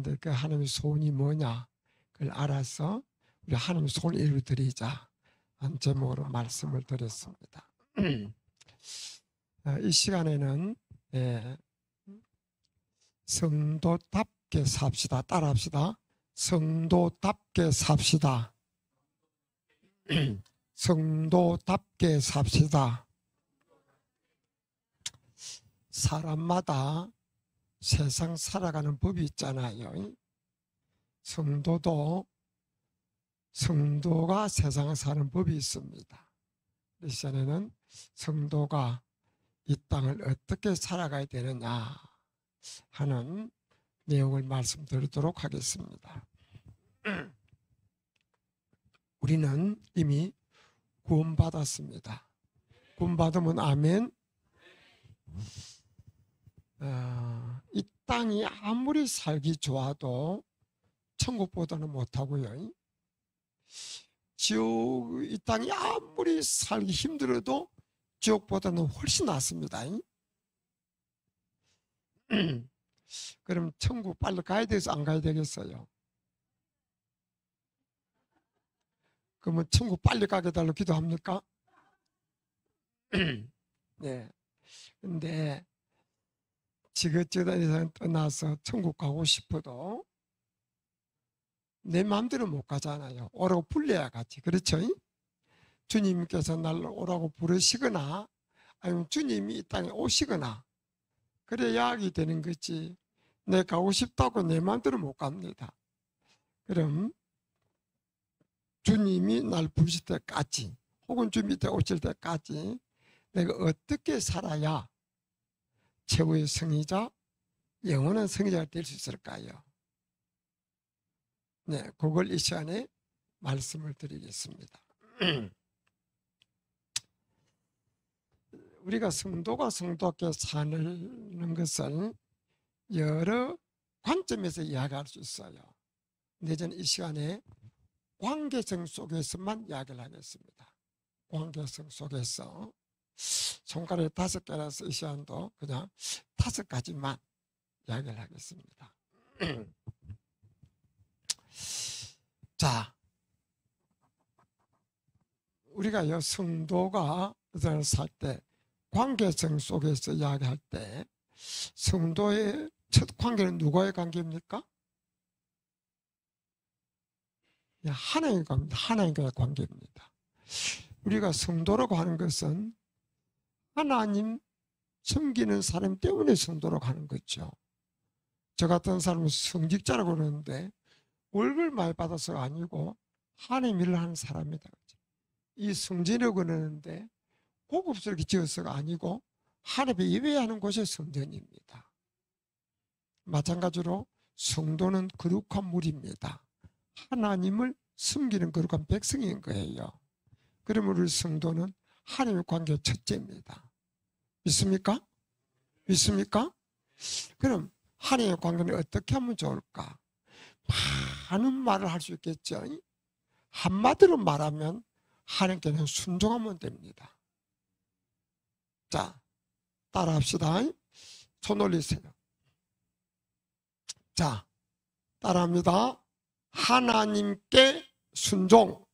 그런데 그 하나님의 소원이 뭐냐 그걸 알아서 우리 하나님의 소원을 이루어드리자 한 제목으로 말씀을 드렸습니다. 이 시간에는 성도답게 삽시다. 따라합시다. 성도답게 삽시다. 성도답게 삽시다. 사람마다 세상 살아가는 법이 있잖아요. 성도가 세상을 사는 법이 있습니다. 이 시간에는 성도가 이 땅을 어떻게 살아가야 되느냐 하는 내용을 말씀드리도록 하겠습니다. 우리는 이미 구원받았습니다. 구원받으면 아멘. 이 땅이 아무리 살기 좋아도 천국보다는 못하고요. 이 땅이 아무리 살기 힘들어도 지옥보다는 훨씬 낫습니다. 그럼 천국 빨리 가야 돼서 안 가야 되겠어요? 그러면 천국 빨리 가게 달라고 기도합니까? 네. 근데 지긋지긋한 떠나서 천국 가고 싶어도 내 마음대로 못 가잖아요. 오라고 불러야 가지. 그렇죠? 주님께서 날 오라고 부르시거나 아니면 주님이 이 땅에 오시거나 그래야 하게 되는 거지. 내 가고 싶다고 내 마음대로 못 갑니다. 그럼 주님이 날 부르실 때까지 혹은 주님이 오실 때까지 내가 어떻게 살아야 최고의 승리자, 영원한 승리자가 될 수 있을까요? 네, 그걸 이 시간에 말씀을 드리겠습니다. 우리가 성도답게 사는 것을 여러 관점에서 이야기할 수 있어요. 근데 저는 이 시간에 관계성 속에서만 이야기를 하겠습니다. 관계성 속에서 손가락이 5개라서 이 시간도 그냥 5가지만 이야기를 하겠습니다. 자, 우리가 성도가 살 때 관계성 속에서 이야기할 때 성도의 첫 관계는 누구와의 관계입니까? 하나님과의 관계입니다. 하나님과의 관계입니다. 우리가 성도라고 하는 것은 하나님 섬기는 사람 때문에 성도라고 하는 거죠. 저 같은 사람은 성직자라고 그러는데 월급을 많이 받아서가 아니고 하나님 일을 하는 사람이다. 이 성전이라고 그러는데 고급스럽게 지어서가 아니고 하나님이 예배하는 곳이 성전입니다. 마찬가지로 성도는 거룩한 물입니다. 하나님을 섬기는 거룩한 백성인 거예요. 그러면 우리 성도는 하나님의 관계 첫째입니다. 믿습니까? 믿습니까? 그럼 하나님의 관계는 어떻게 하면 좋을까? 많은 말을 할 수 있겠죠. 한마디로 말하면 하나님께는 순종하면 됩니다. 자, 따라합시다. 손 올리세요. 자, 따라합니다. 하나님께 순종.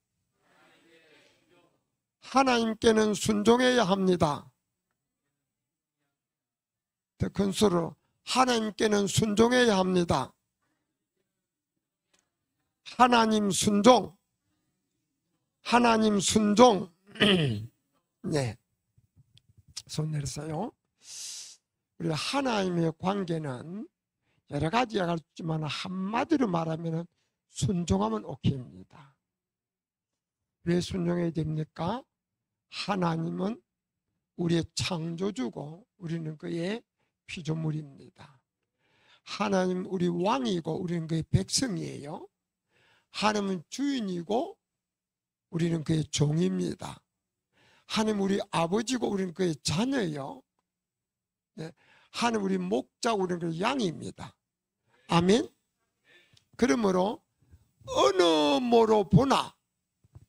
하나님께는 순종해야 합니다. 더 큰 소리로 하나님께는 순종해야 합니다. 하나님 순종. 하나님 순종. 네. 손 내리세요. 우리 하나님의 관계는 여러 가지 이야기할 수 있지만 한마디로 말하면 순종하면 오케이입니다. 왜 순종해야 됩니까? 하나님은 우리의 창조주고 우리는 그의 피조물입니다. 하나님 우리 왕이고 우리는 그의 백성이에요. 하나님은 주인이고 우리는 그의 종입니다. 하나님 우리 아버지고 우리는 그의 자녀예요. 네. 하나님 우리 목자고 우리는 그의 양입니다. 아멘. 그러므로 어느 모로 보나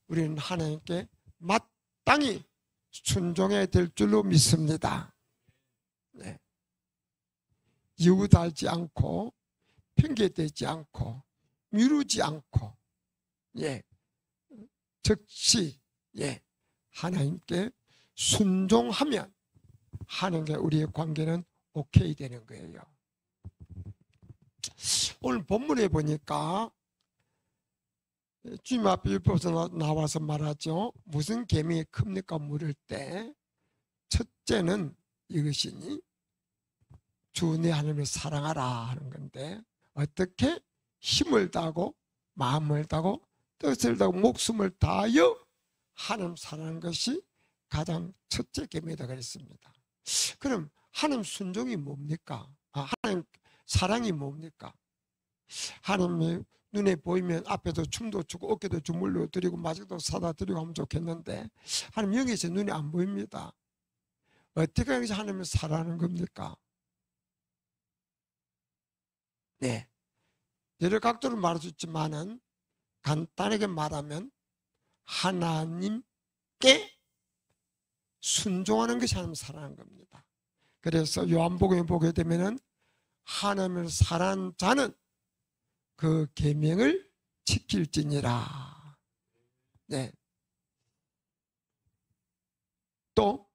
우리는 하나님께 마땅히 순종해야 될 줄로 믿습니다. 네. 이웃 알지 않고 핑계대지 않고 미루지 않고 즉시 하나님께 순종하면 하나님과 우리의 관계는 오케이 되는 거예요. 오늘 본문에 보니까 주님 앞에 율법에서 나와서 말하죠. 무슨 계명이 큽니까? 물을 때 첫째는 이것이니 주 내 하나님을 사랑하라 하는 건데, 어떻게? 힘을 다하고 마음을 다하고 뜻을 다하고 목숨을 다하여 하나님 사랑하는 것이 가장 첫째 계명이다 그랬습니다. 그럼 하나님 순종이 뭡니까? 하나님 사랑이 뭡니까? 하나님이 눈에 보이면 앞에도 춤도 추고 어깨도 주물러 드리고 마직도 사다 드리고 하면 좋겠는데, 하나님 여기서 눈에 안 보입니다. 어떻게 해서 하나님을 사랑하는 겁니까? 여러 각도로 말할 수 있지만은 간단하게 말하면 하나님께 순종하는 것이 하나님을 사랑하는 겁니다. 그래서 요한복음에 보게 되면은 하나님을 사랑하는 자는 그 계명을 지킬지니라. 또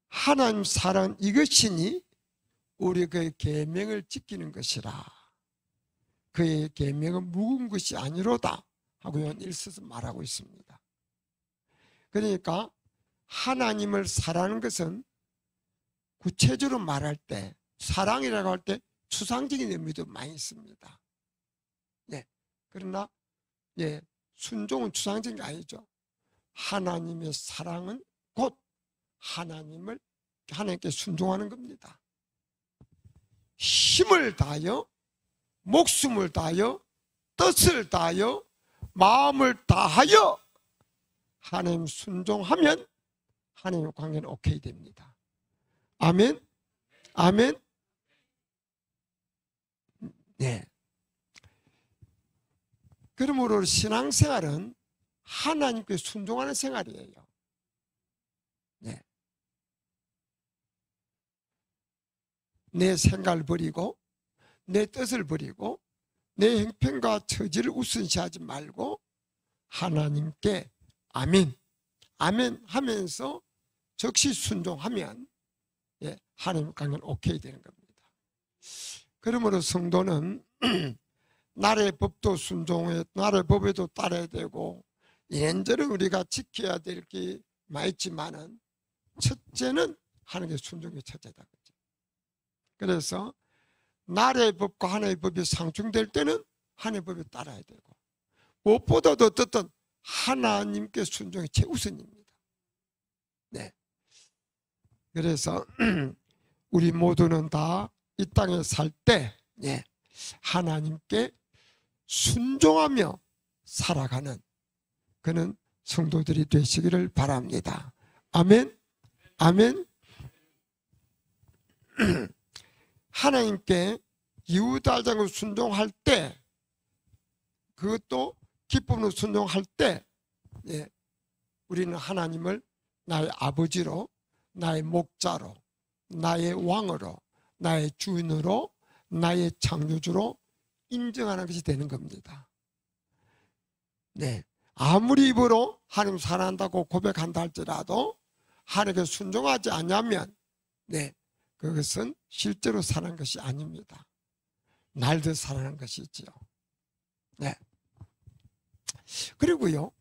하나님 사랑 이것이니 우리 그의 계명을 지키는 것이라. 그의 계명은 묵은 것이 아니로다 하고 요한 1서서 말하고 있습니다. 그러니까 하나님을 사랑하는 것은 구체적으로 말할 때, 사랑이라고 할 때 추상적인 의미도 많이 있습니다. 그러나 순종은 추상적인 게 아니죠. 하나님의 사랑은 곧 하나님께 순종하는 겁니다. 힘을 다하여 목숨을 다하여 뜻을 다하여 마음을 다하여 하나님 순종하면 하나님의 관계는 오케이 됩니다. 아멘. 아멘. 그러므로 신앙생활은 하나님께 순종하는 생활이에요. 내 생각을 버리고 내 뜻을 버리고 내 형편과 처지를 우선시하지 말고 하나님께 아멘, 아멘 하면서 즉시 순종하면 하나님 관계는 오케이 되는 겁니다. 그러므로 성도는 나라의 법도 순종해, 나라의 법에도 따라야 되고 이런저런 우리가 지켜야 될 게 많이 있지만은 첫째는 하나님의 순종이 첫째다. 그래서 나라의 법과 하나님의 법이 상충될 때는 하나님의 법에 따라야 되고, 무엇보다도 어떻든 하나님께 순종이 최우선입니다. 그래서 우리 모두는 다 이 땅에 살 때 하나님께 순종하며 살아가는 그는 성도들이 되시기를 바랍니다. 아멘. 아멘. 하나님께 이웃하지 않고 순종할 때, 그것도 기쁨으로 순종할 때 우리는 하나님을 나의 아버지로, 나의 목자로, 나의 왕으로, 나의 주인으로, 나의 창조주로 인정하는 것이 되는 겁니다. 아무리 입으로 하나님 사랑한다고 고백한다 할지라도 하나님께 순종하지 않으면 그것은 실제로 사랑한 것이 아닙니다. 날도 사랑한 것이지요. 그리고요,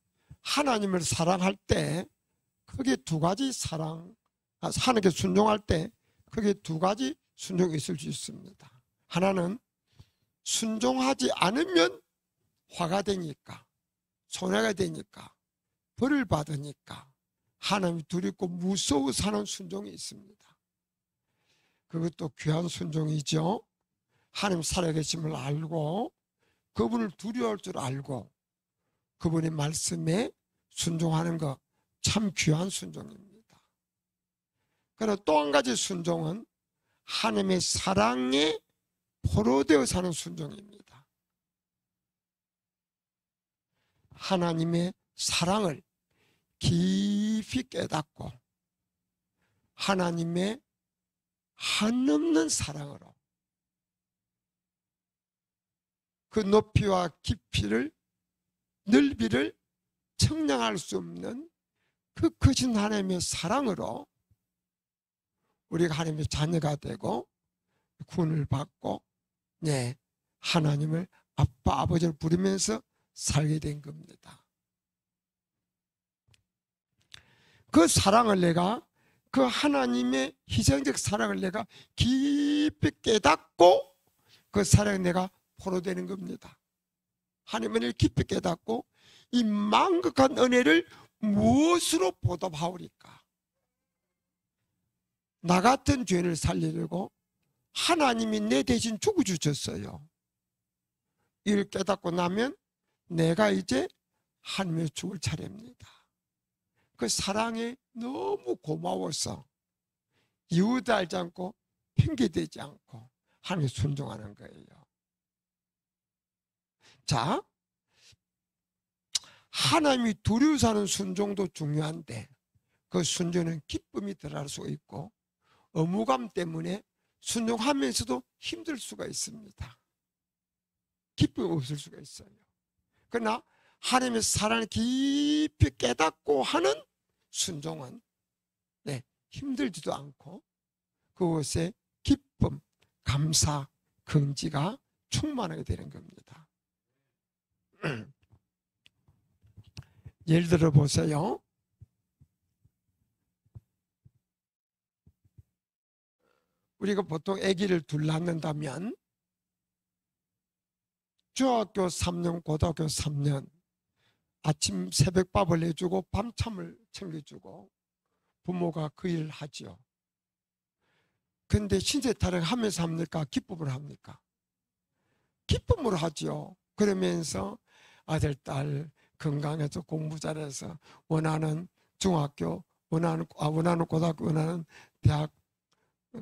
하나님을 사랑할 때 크게 두 가지 하나님께 순종할 때 크게 두 가지 순종이 있을 수 있습니다. 하나는 순종하지 않으면 화가 되니까, 손해가 되니까, 벌을 받으니까 하나님이 두렵고 무서워 사는 순종이 있습니다. 그것도 귀한 순종이죠. 하나님 살아계심을 알고 그분을 두려워할 줄 알고 그분의 말씀에 순종하는 것 참 귀한 순종입니다. 그러나 또 한 가지 순종은 하나님의 사랑에 포로되어 사는 순종입니다. 하나님의 사랑을 깊이 깨닫고 하나님의 한없는 사랑으로 그 높이와 깊이를, 넓이를 청량할 수 없는 그 크신 하나님의 사랑으로 우리가 하나님의 자녀가 되고 구원을 받고 하나님을 아빠 아버지를 부르면서 살게 된 겁니다. 그 사랑을 내가, 그 하나님의 희생적 사랑을 내가 깊이 깨닫고 그 사랑을 내가 포로되는 겁니다. 하나님을 깊이 깨닫고 이 망극한 은혜를 무엇으로 보답하오리까? 나 같은 죄인을 살리려고 하나님이 내 대신 죽어주셨어요. 이를 깨닫고 나면 내가 이제 하나님의 죽을 차례입니다. 그 사랑이 너무 고마워서 이유도 알지 않고 핑계대지 않고 하나님께 순종하는 거예요. 자, 하나님이 두려워서 하는 순종도 중요한데 그 순종은 기쁨이 들어갈 수가 있고 의무감 때문에 순종하면서도 힘들 수가 있습니다. 기쁨이 없을 수가 있어요. 그러나 하나님의 사랑을 깊이 깨닫고 하는 순종은 힘들지도 않고 그것에 기쁨, 감사, 긍지가 충만하게 되는 겁니다. 예를 들어 보세요. 우리가 보통 아기를 둘 낳는다면 중학교 3년, 고등학교 3년 아침 새벽밥을 해주고 밤참을 챙겨주고 부모가 그 일을 하죠. 그런데 신세 타령하면서 합니까? 기쁨으로 합니까? 기쁨으로 하죠. 그러면서 아들, 딸 건강해서 공부 잘해서 원하는 중학교, 원하는 고등학교, 원하는 대학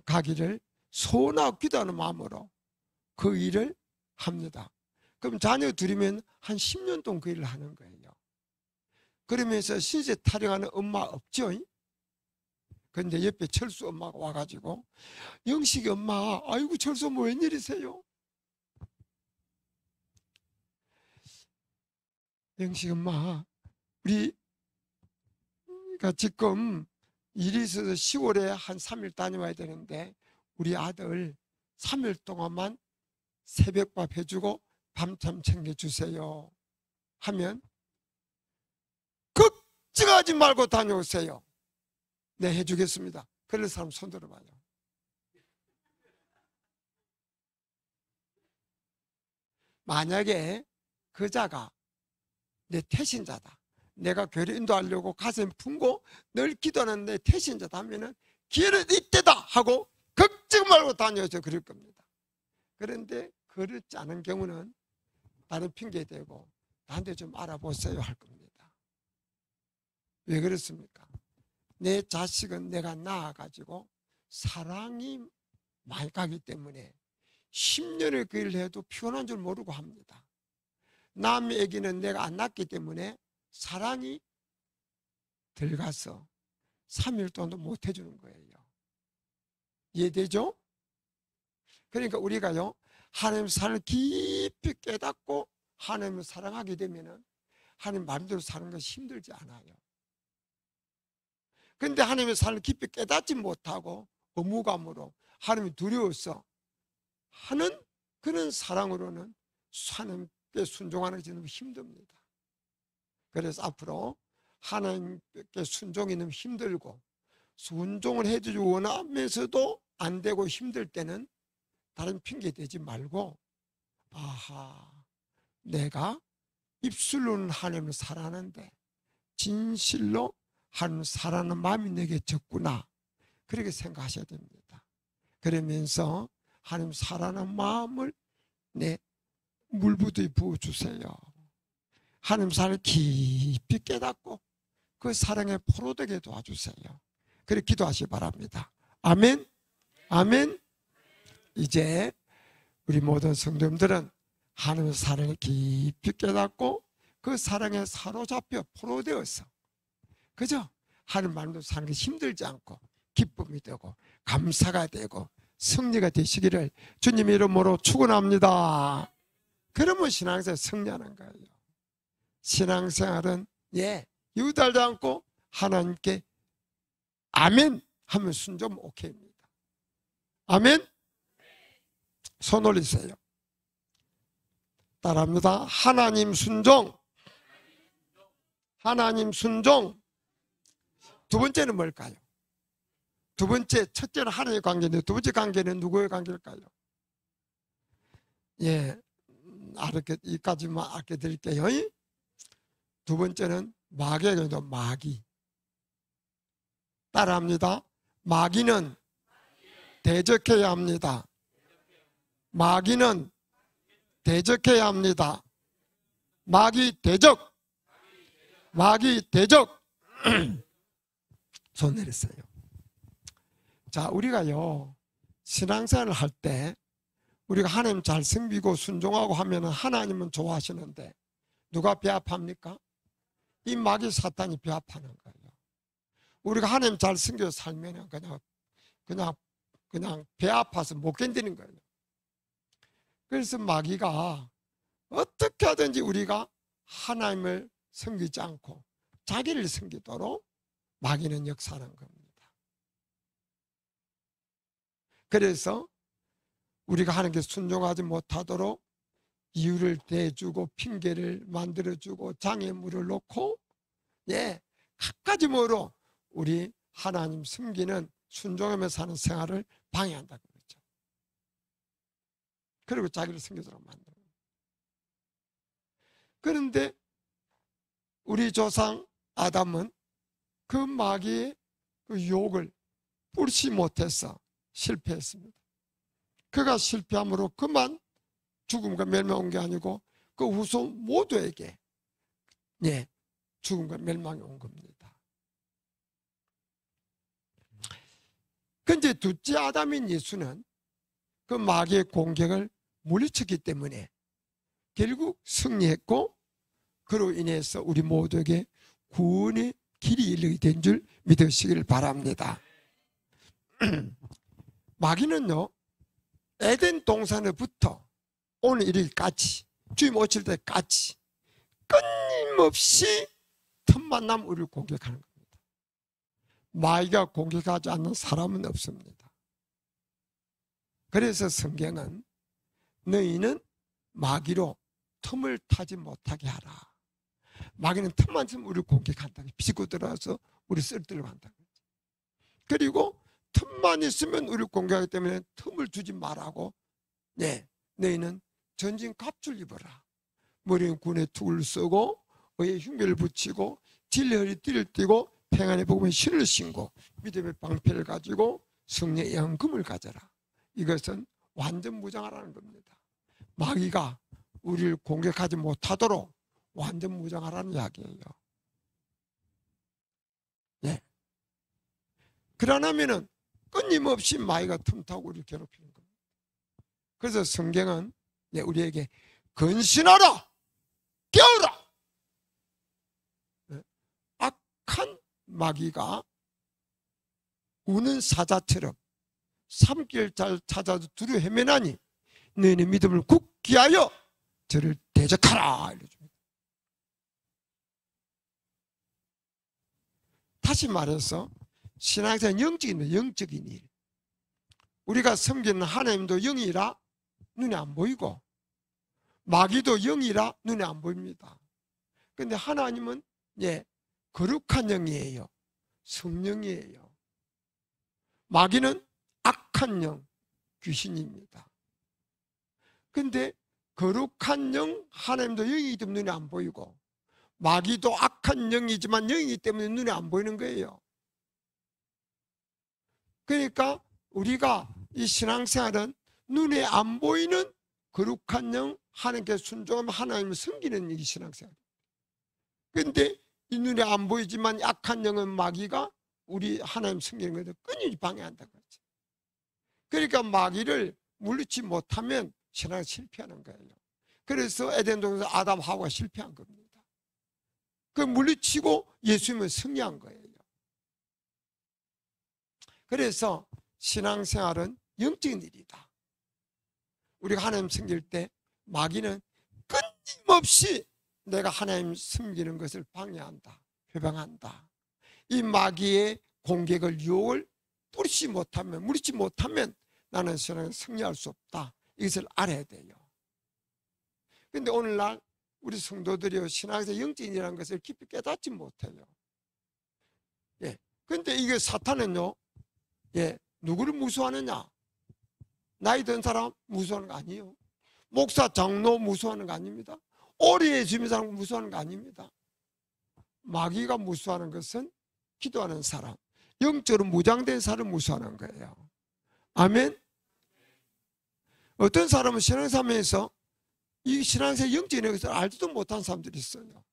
가기를 소원하고 기도하는 마음으로 그 일을 합니다. 그럼 자녀 둘이면 한 10년 동안 그 일을 하는 거예요. 그러면서 신세 타령하는 엄마 없죠? 그런데 옆에 철수 엄마가 와가지고 영식이 엄마, 아이고 철수 엄마 웬일이세요? 영식 엄마, 우리가 지금 일이 있어서 10월에 한 3일 다녀와야 되는데 우리 아들 3일 동안만 새벽밥 해주고 밤참 챙겨주세요 하면 걱정하지 말고 다녀오세요. 네, 해주겠습니다. 그럴 사람 손 들어봐요. 만약에 그자가 내 태신자다, 내가 교회 인도하려고 가슴 품고 늘 기도하는 내 태신자다 하면은 기회는 이때다 하고 걱정 말고 다녀서 그럴 겁니다. 그런데 그렇지 않은 경우는 다른 핑계 대고 나한테 좀 알아보세요 할 겁니다. 왜 그렇습니까? 내 자식은 내가 낳아가지고 사랑이 많이 가기 때문에 10년을 그 일을 해도 피곤한 줄 모르고 합니다. 남의 애기는 내가 안 낳기 때문에 사랑이 들어가서 3일 동안도 못 해주는 거예요. 이해되죠? 그러니까 우리가요, 하나님 사랑을 깊이 깨닫고 하나님을 사랑하게 되면은 하나님 마음대로 사는 것이 힘들지 않아요. 그런데 하나님의 사랑을 깊이 깨닫지 못하고 의무감으로 하나님이 두려워서 하는 그런 사랑으로는 하나님께 순종하는 것이 너무 힘듭니다. 그래서 앞으로 하나님께 순종이 너무 힘들고 순종을 해주지 원하면서도 안 되고 힘들 때는 다른 핑계 대지 말고, 아하, 내가 입술로는 하나님을 사랑하는데 진실로 하나님을 사랑하는 마음이 내게 적구나, 그렇게 생각하셔야 됩니다. 그러면서 하나님 사랑하는 마음을 내 물부터 부어주세요. 하나님 사랑을 깊이 깨닫고 그 사랑에 포로되게 도와주세요. 그렇게 기도하시기 바랍니다. 아멘. 아멘. 이제 우리 모든 성도님들은 하나님의 사랑을 깊이 깨닫고 그 사랑에 사로잡혀 포로되어서 그죠? 하나님 말로 사는 게 힘들지 않고 기쁨이 되고 감사가 되고 승리가 되시기를 주님 이름으로 축원합니다. 그러면 신앙생활 승리하는 거예요. 신앙생활은 유달지 않고 하나님께 아멘 하면 순종 오케이입니다. 아멘. 손 올리세요. 따라합니다. 하나님 순종. 하나님 순종. 두 번째는 뭘까요? 두 번째, 첫째는 하나님의 관계인데 두 번째 관계는 누구의 관계일까요? 이까지만 알게 드릴게요. 두 번째는 마귀의 관계도 마귀. 따라합니다. 마귀는 대적해야 합니다. 마귀는 대적해야 합니다. 마귀 대적. 마귀 대적. 손 내렸어요. 자, 우리가요, 신앙생활을 할 때 우리가 하나님 잘 섬기고 순종하고 하면은 하나님은 좋아하시는데 누가 배합합니까? 이 마귀 사탄이 배합하는 거예요. 우리가 하나님 잘 섬겨 살면은 그냥 배 아파서 못 견디는 거예요. 그래서 마귀가 어떻게 하든지 우리가 하나님을 섬기지 않고 자기를 섬기도록 마귀는 역사하는 겁니다. 그래서 우리가 하나님께 순종하지 못하도록 이유를 대주고 핑계를 만들어주고 장애물을 놓고 갖가지 우리 하나님 섬기는 순종하며 사는 생활을 방해한다고 그러죠. 그리고 자기를 섬기도록 만들어요. 그런데 우리 조상 아담은 그 마귀의 그 유혹을 뿌리지 못해서 실패했습니다. 그가 실패함으로 그만 죽음과 멸망 온 게 아니고 그 후손 모두에게 죽음과 멸망이 온 겁니다. 그런데 둘째 아담인 예수는 그 마귀의 공격을 물리쳤기 때문에 결국 승리했고 그로 인해서 우리 모두에게 구원의 길이 열리게 된 줄 믿으시길 바랍니다. 마귀는요, 에덴 동산에부터 오늘 이르기까지, 주님 오실 때까지 끊임없이 틈만 나면 우리를 공격하는 겁니다. 마귀가 공격하지 않는 사람은 없습니다. 그래서 성경은 너희는 마귀로 틈을 타지 못하게 하라. 마귀는 틈만 있으면 우리를 공격한다. 비집고 들어와서 우리 쓰러뜨리려고 한다. 그리고 틈만 있으면 우리를 공격하기 때문에 틈을 주지 말라고 너희는 전진 갑주를 입어라. 머리에 군의 툭을 쓰고 의에 흉배를 붙이고 진리의 허리띠를 띠고 평안의 복음의 실을 신고 믿음의 방패를 가지고 승리의 양금을 가져라. 이것은 완전 무장하라는 겁니다. 마귀가 우리를 공격하지 못하도록 완전 무장하라는 이야기예요. 그러려면은 끊임없이 마귀가 틈타고 우리를 괴롭히는 겁니다. 그래서 성경은 우리에게 근신하라, 깨어라. 악한 마귀가 우는 사자처럼 삼길 잘 찾아도 두루 헤매나니 너희는 믿음을 굳게 하여 저를 대적하라. 이러줍니다. 다시 말해서 신앙생활은 영적인 일. 우리가 섬기는 하나님도 영이라 눈에 안 보이고 마귀도 영이라 눈에 안 보입니다. 그런데 하나님은 거룩한 영이에요. 성령이에요. 마귀는 악한 영, 귀신입니다. 그런데 거룩한 영, 하나님도 영이기 때문에 눈에 안 보이고 마귀도 악한 영이지만 영이기 때문에 눈에 안 보이는 거예요. 그러니까 우리가 이 신앙생활은 눈에 안 보이는 거룩한 영, 하나님께 순종하면 하나님을 섬기는 이 신앙생활. 그런데 이 눈에 안 보이지만 약한 영은 마귀가 우리 하나님 섬기는 것을 끊임없이 방해한다고 하죠. 그러니까 마귀를 물리치 못하면 신앙이 실패하는 거예요. 그래서 에덴 동산에서 아담 하와가 실패한 겁니다. 그 물리치고 예수님은 승리한 거예요. 그래서 신앙생활은 영적인 일이다. 우리가 하나님 섬길 때 마귀는 끊임없이 내가 하나님 섬기는 것을 방해한다, 회방한다. 이 마귀의 공격을, 유혹을 무리치 못하면 나는 신앙에 승리할 수 없다. 이것을 알아야 돼요. 그런데 오늘날 우리 성도들이 신앙에서 영적이라는 것을 깊이 깨닫지 못해요. 예. 근데 이게 사탄은요, 예, 누구를 무수하느냐? 나이 든 사람 무수하는 거 아니에요. 목사, 장로 무수하는 거 아닙니다. 오래 예수님 사람 무수하는 거 아닙니다. 마귀가 무수하는 것은 기도하는 사람, 영적으로 무장된 사람을 무수하는 거예요. 아멘. 어떤 사람은 신앙생활에서 이 신앙생활 영적인 것을 알지도 못한 사람들이 있어요.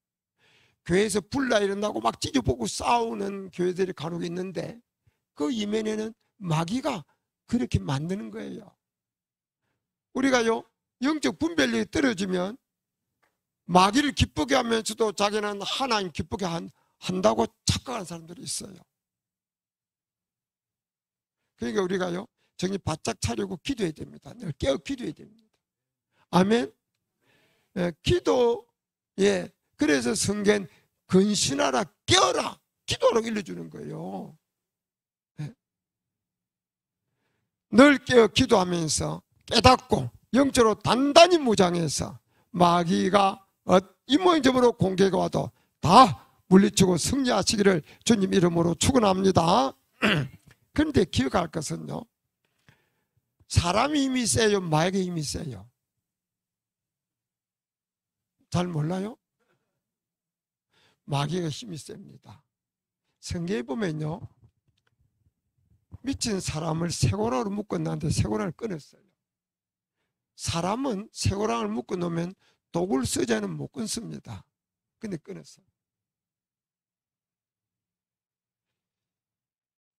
교회에서 불나 일어나고 막 찢어보고 싸우는 교회들이 간혹 있는데 그 이면에는 마귀가 그렇게 만드는 거예요. 우리가요, 영적 분별력이 떨어지면 마귀를 기쁘게 하면서도 자기는 하나님 기쁘게 한다고 착각하는 사람들이 있어요. 그러니까 우리가요, 정신 바짝 차리고 기도해야 됩니다. 늘 깨어 기도해야 됩니다. 아멘. 예, 기도, 예, 그래서 성경 근신하라, 깨어라, 기도라고 일러주는 거예요. 예. 늘 깨어 기도하면서 깨닫고 영적으로 단단히 무장해서 마귀가 이모저모로 공격이 와도 다 물리치고 승리하시기를 주님 이름으로 축원합니다. 그런데 기억할 것은요, 사람이 힘이 세요, 마귀의 힘이 세요? 잘 몰라요? 마귀가 힘이 셉니다. 성경에 보면요, 미친 사람을 쇠고랑으로 묶었는데 쇠고랑을 끊었어요. 사람은 쇠고랑을 묶어 놓으면 독을 쓰자는 못 끊습니다. 근데 끊었어요.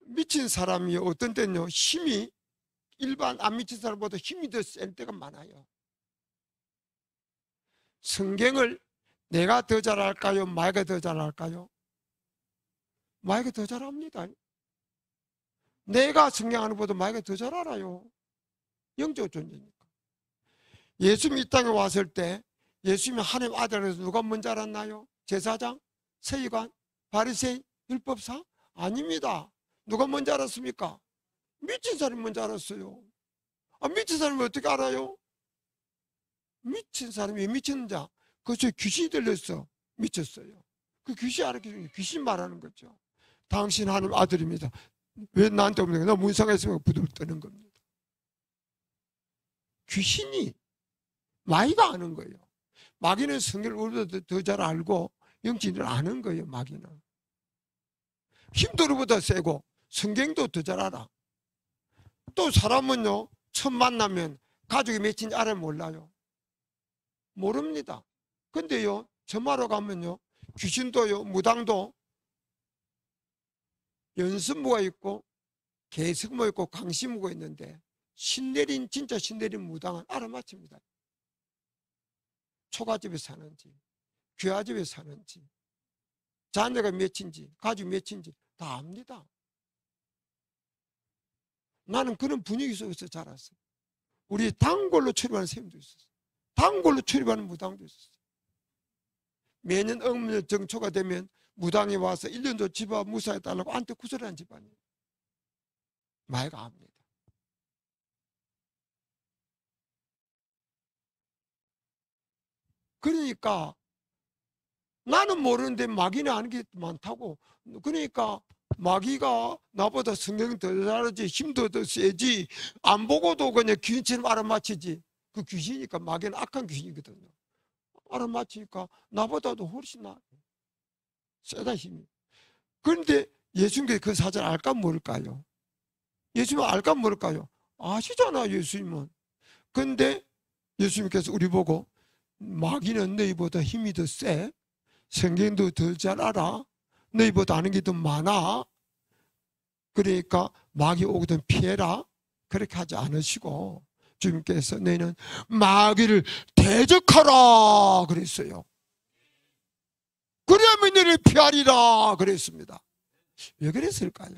미친 사람이 어떤 때는요, 힘이 일반 안 미친 사람보다 힘이 더 센 때가 많아요. 성경을 내가 더 잘할까요? 마귀가 더 잘할까요? 마귀가 더 잘합니다. 내가 성경하는 것보다 마귀가 더 잘 알아요. 영적 존재니까. 예수님이 이 땅에 왔을 때 예수님이 하나님 아들에서 누가 먼저 알았나요? 제사장? 서기관? 바리새인? 율법사? 아닙니다. 누가 먼저 알았습니까? 미친 사람이 먼저 알았어요. 미친 사람이 어떻게 알아요? 미친 사람이 왜 미쳤는지, 그것에 귀신이 들렸어. 미쳤어요. 그 귀신이 알았기 귀신 말하는 거죠. 당신 하나님 아들입니다. 왜 나한테 없는 거야? 나 문상에 있으면 부들 떠는 겁니다. 귀신이, 마귀가 아는 거예요. 마귀는 성경을 우리보다 더 잘 알고 영적인을 아는 거예요. 마귀는 힘도 우리보다 세고 성경도 더 잘 알아. 또 사람은요, 처음 만나면 가족이 몇인지 알아요, 몰라요? 모릅니다. 근데요, 점하러 가면요, 귀신도요, 무당도 연습무가 있고 개석무 있고 강시무가 있는데 신내린, 진짜 신내린 무당은 알아맞힙니다. 초가집에 사는지, 귀화집에 사는지, 자녀가 몇인지, 가족 몇인지 다 압니다. 나는 그런 분위기 속에서 자랐어요. 우리 단골로 출입하는 선생님도 있었어요. 단골로 출입하는 무당도 있었어요. 매년 어머니 정초가 되면 무당이 와서 1년도 집 앞 무사해달라고 안테 구설하는 집안이에요. 마귀가 압니다. 그러니까 나는 모르는데 마귀는 아는 게 많다고. 그러니까 마귀가 나보다 성경 더 잘하지, 힘도 더 세지, 안 보고도 그냥 귀신처럼 알아맞히지. 그 귀신이니까, 마귀는 악한 귀신이거든요. 알아맞히니까 나보다도 훨씬 나 세다, 힘이. 그런데 예수님께서 그 사실 알까 모를까요? 예수님은 알까 모를까요? 아시잖아, 예수님은. 근데 예수님께서 우리 보고 마귀는 너희보다 힘이 더 세, 성경도 더 잘 알아, 너희보다 아는 게 더 많아, 그러니까 마귀 오거든 피해라, 그렇게 하지 않으시고 주님께서 너희는 마귀를 대적하라 그랬어요. 그래야만 너희를 피하리라 그랬습니다. 왜 그랬을까요?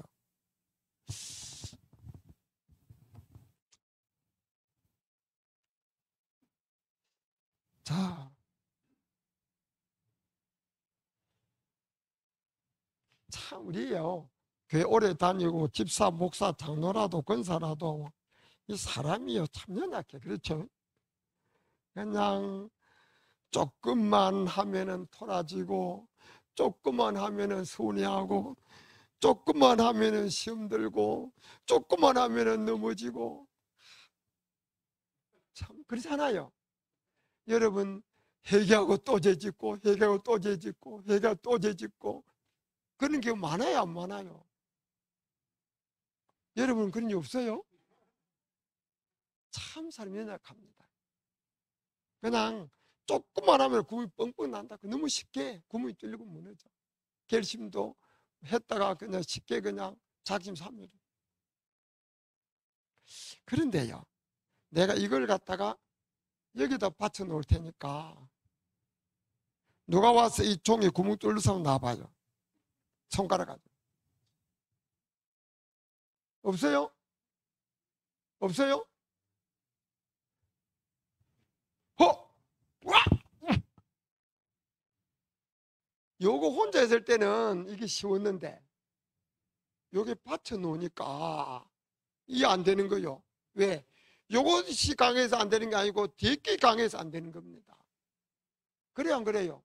자, 참 우리요 교회 오래 다니고 집사, 목사, 장로라도 권사라도 이 사람이요 참 연약해. 그렇죠? 그냥 조금만 하면은 토라지고, 조금만 하면은 서운해하고, 조금만 하면은 시험 들고, 조금만 하면은 넘어지고, 참 그렇잖아요. 여러분 회개하고 또 죄짓고, 회개하고 또 죄짓고, 회개하고 또 죄짓고, 그런 게 많아요, 안 많아요? 여러분 그런 게 없어요? 참 사람이 연약합니다. 그냥 조금만 하면 구멍이 뻥뻥 난다. 너무 쉽게 구멍이 뚫리고 무너져. 결심도 했다가 그냥 쉽게 그냥 작심삼일. 그런데요, 내가 이걸 갖다가 여기다 받쳐 놓을 테니까 누가 와서 이 종이 구멍 뚫려서 한번 놔봐요. 손가락 가지고. 없어요? 없어요? 허! 와! 요거 혼자 했을 때는 이게 쉬웠는데 여기 받쳐 놓으니까 이게 안 되는 거요. 왜? 요것이 강해서 안 되는 게 아니고 뒤에 강해서 안 되는 겁니다. 그래요, 안 그래요?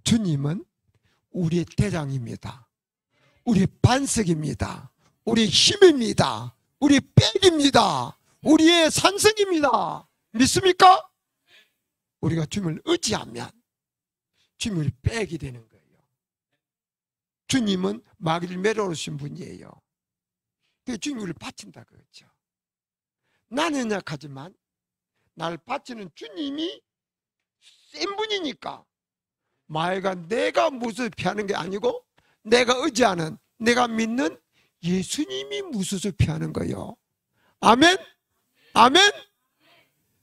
주님은 우리의 대장입니다. 우리의 반석입니다. 우리의 힘입니다. 우리의 백입니다. 우리의 산성입니다. 믿습니까? 우리가 주님을 의지하면 주님을 백이 되는 거예요. 주님은 마귀를 매려오신 분이에요. 그래서 주님이 우리를 바친다 그랬죠. 나는 약하지만 날 바치는 주님이 센 분이니까 마귀가 내가 무엇을 피하는 게 아니고 내가 의지하는, 내가 믿는 예수님이 무엇을 피하는 거예요. 아멘? 아멘?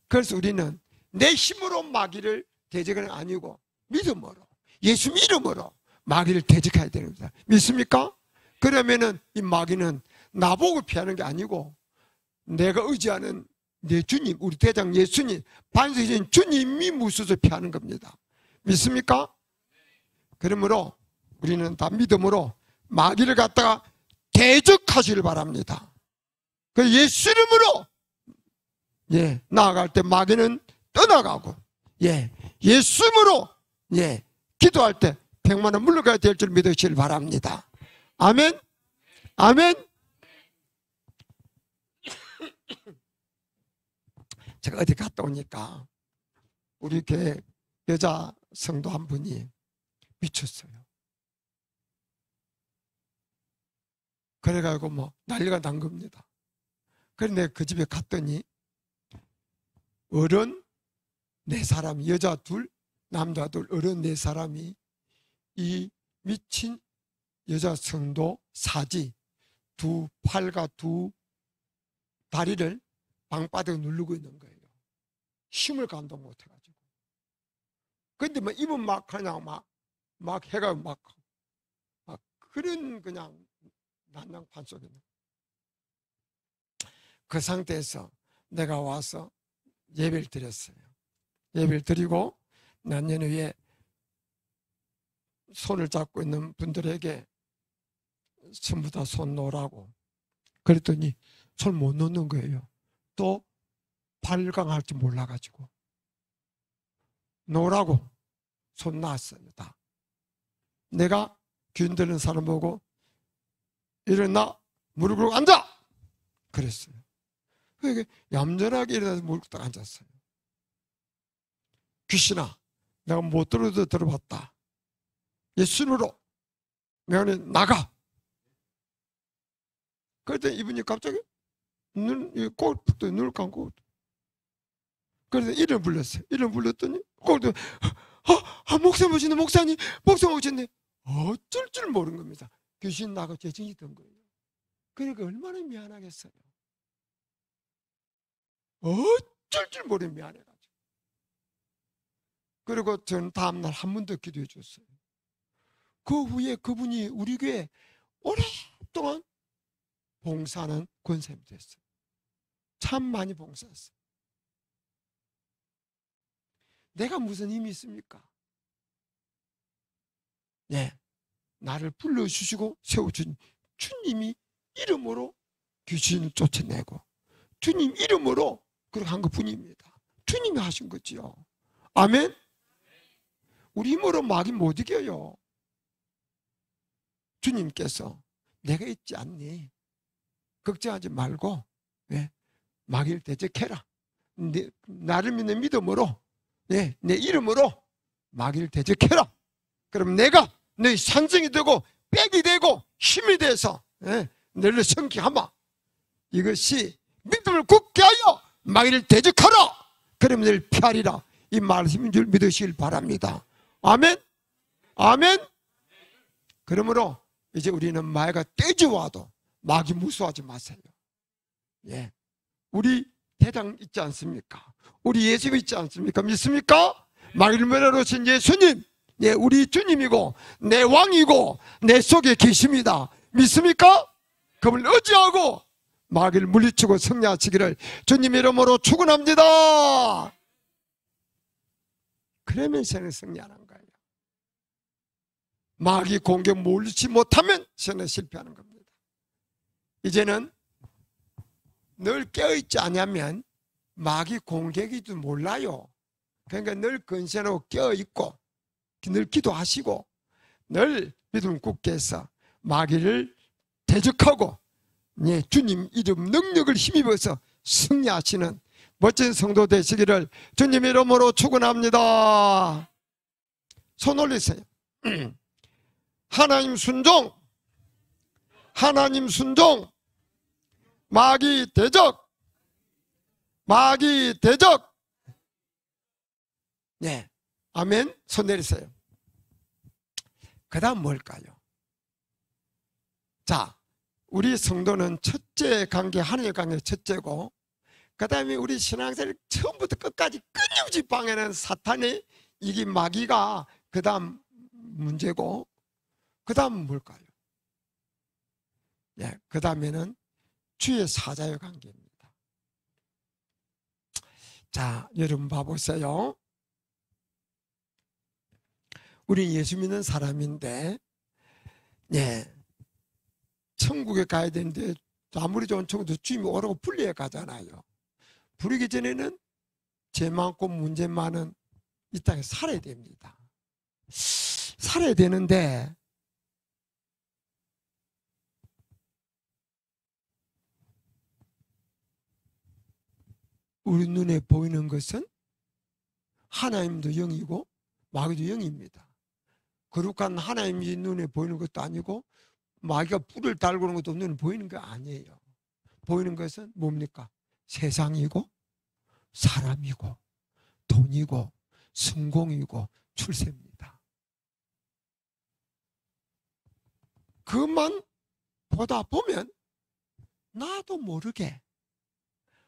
그래서 우리는 내 힘으로 마귀를 대적하는 게 아니고 믿음으로, 예수 이름으로 마귀를 대적해야 됩니다. 믿습니까? 그러면은 이 마귀는 나보고 피하는 게 아니고 내가 의지하는 내 주님, 우리 대장 예수님, 반석이신 주님이 무엇을 피하는 겁니다. 믿습니까? 그러므로 우리는 다 믿음으로 마귀를 갖다가 대적하시길 바랍니다. 그 예수 이름으로 나아갈 때 마귀는 떠나가고 예수 이름으로 기도할 때 백만은 물러가야 될 줄 믿으시길 바랍니다. 아멘. 아멘. 제가 어디 갔다 오니까 우리 교회 여자 성도 한 분이 미쳤어요. 그래가지고 뭐 난리가 난 겁니다. 그런데 내가 그 집에 갔더니 어른 4사람, 여자 2, 남자 2, 어른 4사람이 이 미친 여자 성도 사지 2 팔과 2 다리를 방바닥에 누르고 있는 거예요. 힘을 감도 못해가지고. 근데 뭐 입은 막 그냥 막 해가 막 그런 그냥 난장판 속에 그 상태에서 내가 와서 예배를 드렸어요. 예배를 드리고 난 후에 손을 잡고 있는 분들에게 전부 다 손 놓으라고 그랬더니 손 못 놓는 거예요. 또 발광할 줄 몰라가지고 놓으라고 손 놨어요. 다. 내가 귀 들는 사람 보고 일어나 무릎 꿇고 앉아 그랬어요. 그러니까 얌전하게 일어나서 무릎 꿇고 앉았어요. 귀신아, 내가 못 들어도 들어봤다. 예수님으로 명언에 나가. 그랬더니 이분이 갑자기 꼬리부터 눈을 감고 그래서 이름 불렀어요. 이름 불렀더니 꼬리도 목사님 오셨네. 목사님 오셨네. 어쩔 줄 모르는 겁니다. 귀신 나가 재증이 된 거예요. 그러니까 얼마나 미안하겠어요. 어쩔 줄 모르는 미안해가지고. 그리고 저는 다음날 한 번 더 기도해 줬어요. 그 후에 그분이 우리 교회 오랫동안 봉사하는 권사님이 됐어요. 참 많이 봉사했어요. 내가 무슨 힘이 있습니까? 네, 나를 불러주시고 세워준 주님이 이름으로 귀신을 쫓아내고 주님 이름으로 그렇게 한 것뿐입니다. 주님이 하신 거지요. 아멘. 우리 힘으로 마귀 못 이겨요. 주님께서 내가 있지 않니? 걱정하지 말고 마귀를 대적해라. 나를 믿는 믿음으로 내 이름으로 마귀를 대적해라. 그럼 내가 너희 산성이 되고 빽이 되고 힘이 돼서 너를 성취하마. 이것이 믿음을 굳게 하여 마귀를 대적하라. 그러면 너를 피하리라. 이 말씀인 줄 믿으시길 바랍니다. 아멘. 아멘. 그러므로 이제 우리는 마귀가 떼지와도 마귀 무서워하지 마세요. 예, 우리 대장 있지 않습니까? 우리 예수 있지 않습니까? 믿습니까? 마귀를 멸하러신 예수님, 우리 주님이고 내 왕이고 내 속에 계십니다. 믿습니까? 그분을 의지하고 마귀를 물리치고 승리하시기를 주님 이름으로 축원합니다. 그러면 저는 승리하는 거예요. 마귀 공격 물리치 못하면 저는 실패하는 겁니다. 이제는 늘 깨어있지 않으면 마귀 공격이도 몰라요. 그러니까 늘 근신하고 깨어있고 늘 기도하시고 늘 믿음 굳게 해서 마귀를 대적하고 주님 이름 능력을 힘입어서 승리하시는 멋진 성도 되시기를 주님 이름으로 축원합니다. 손 올리세요. 하나님 순종, 하나님 순종, 마귀 대적, 마귀 대적. 네, 아멘. 손 내리세요. 그 다음 뭘까요? 자, 우리 성도는 첫째 관계, 하나님의 관계 첫째고, 그 다음에 우리 신앙생활 처음부터 끝까지 끊임없이 방해하는 사탄의 이게 마귀가 그 다음 문제고, 그 다음은 뭘까요? 예, 그 다음에는 주의 사자의 관계입니다. 자, 여러분 봐보세요. 우리 예수 믿는 사람인데, 천국에 가야 되는데 아무리 좋은 천국도 주님이 오라고 분리해 가잖아요. 부르기 전에는 죄 많고 문제 많은 이 땅에 살아야 됩니다. 살아야 되는데 우리 눈에 보이는 것은 하나님도 영이고 마귀도 영입니다. 거룩한 하나님이 눈에 보이는 것도 아니고 마귀가 뿔을 달고 오는 것도 눈에 보이는 게 아니에요. 보이는 것은 뭡니까? 세상이고 사람이고 돈이고 성공이고 출세입니다. 그것만 보다 보면 나도 모르게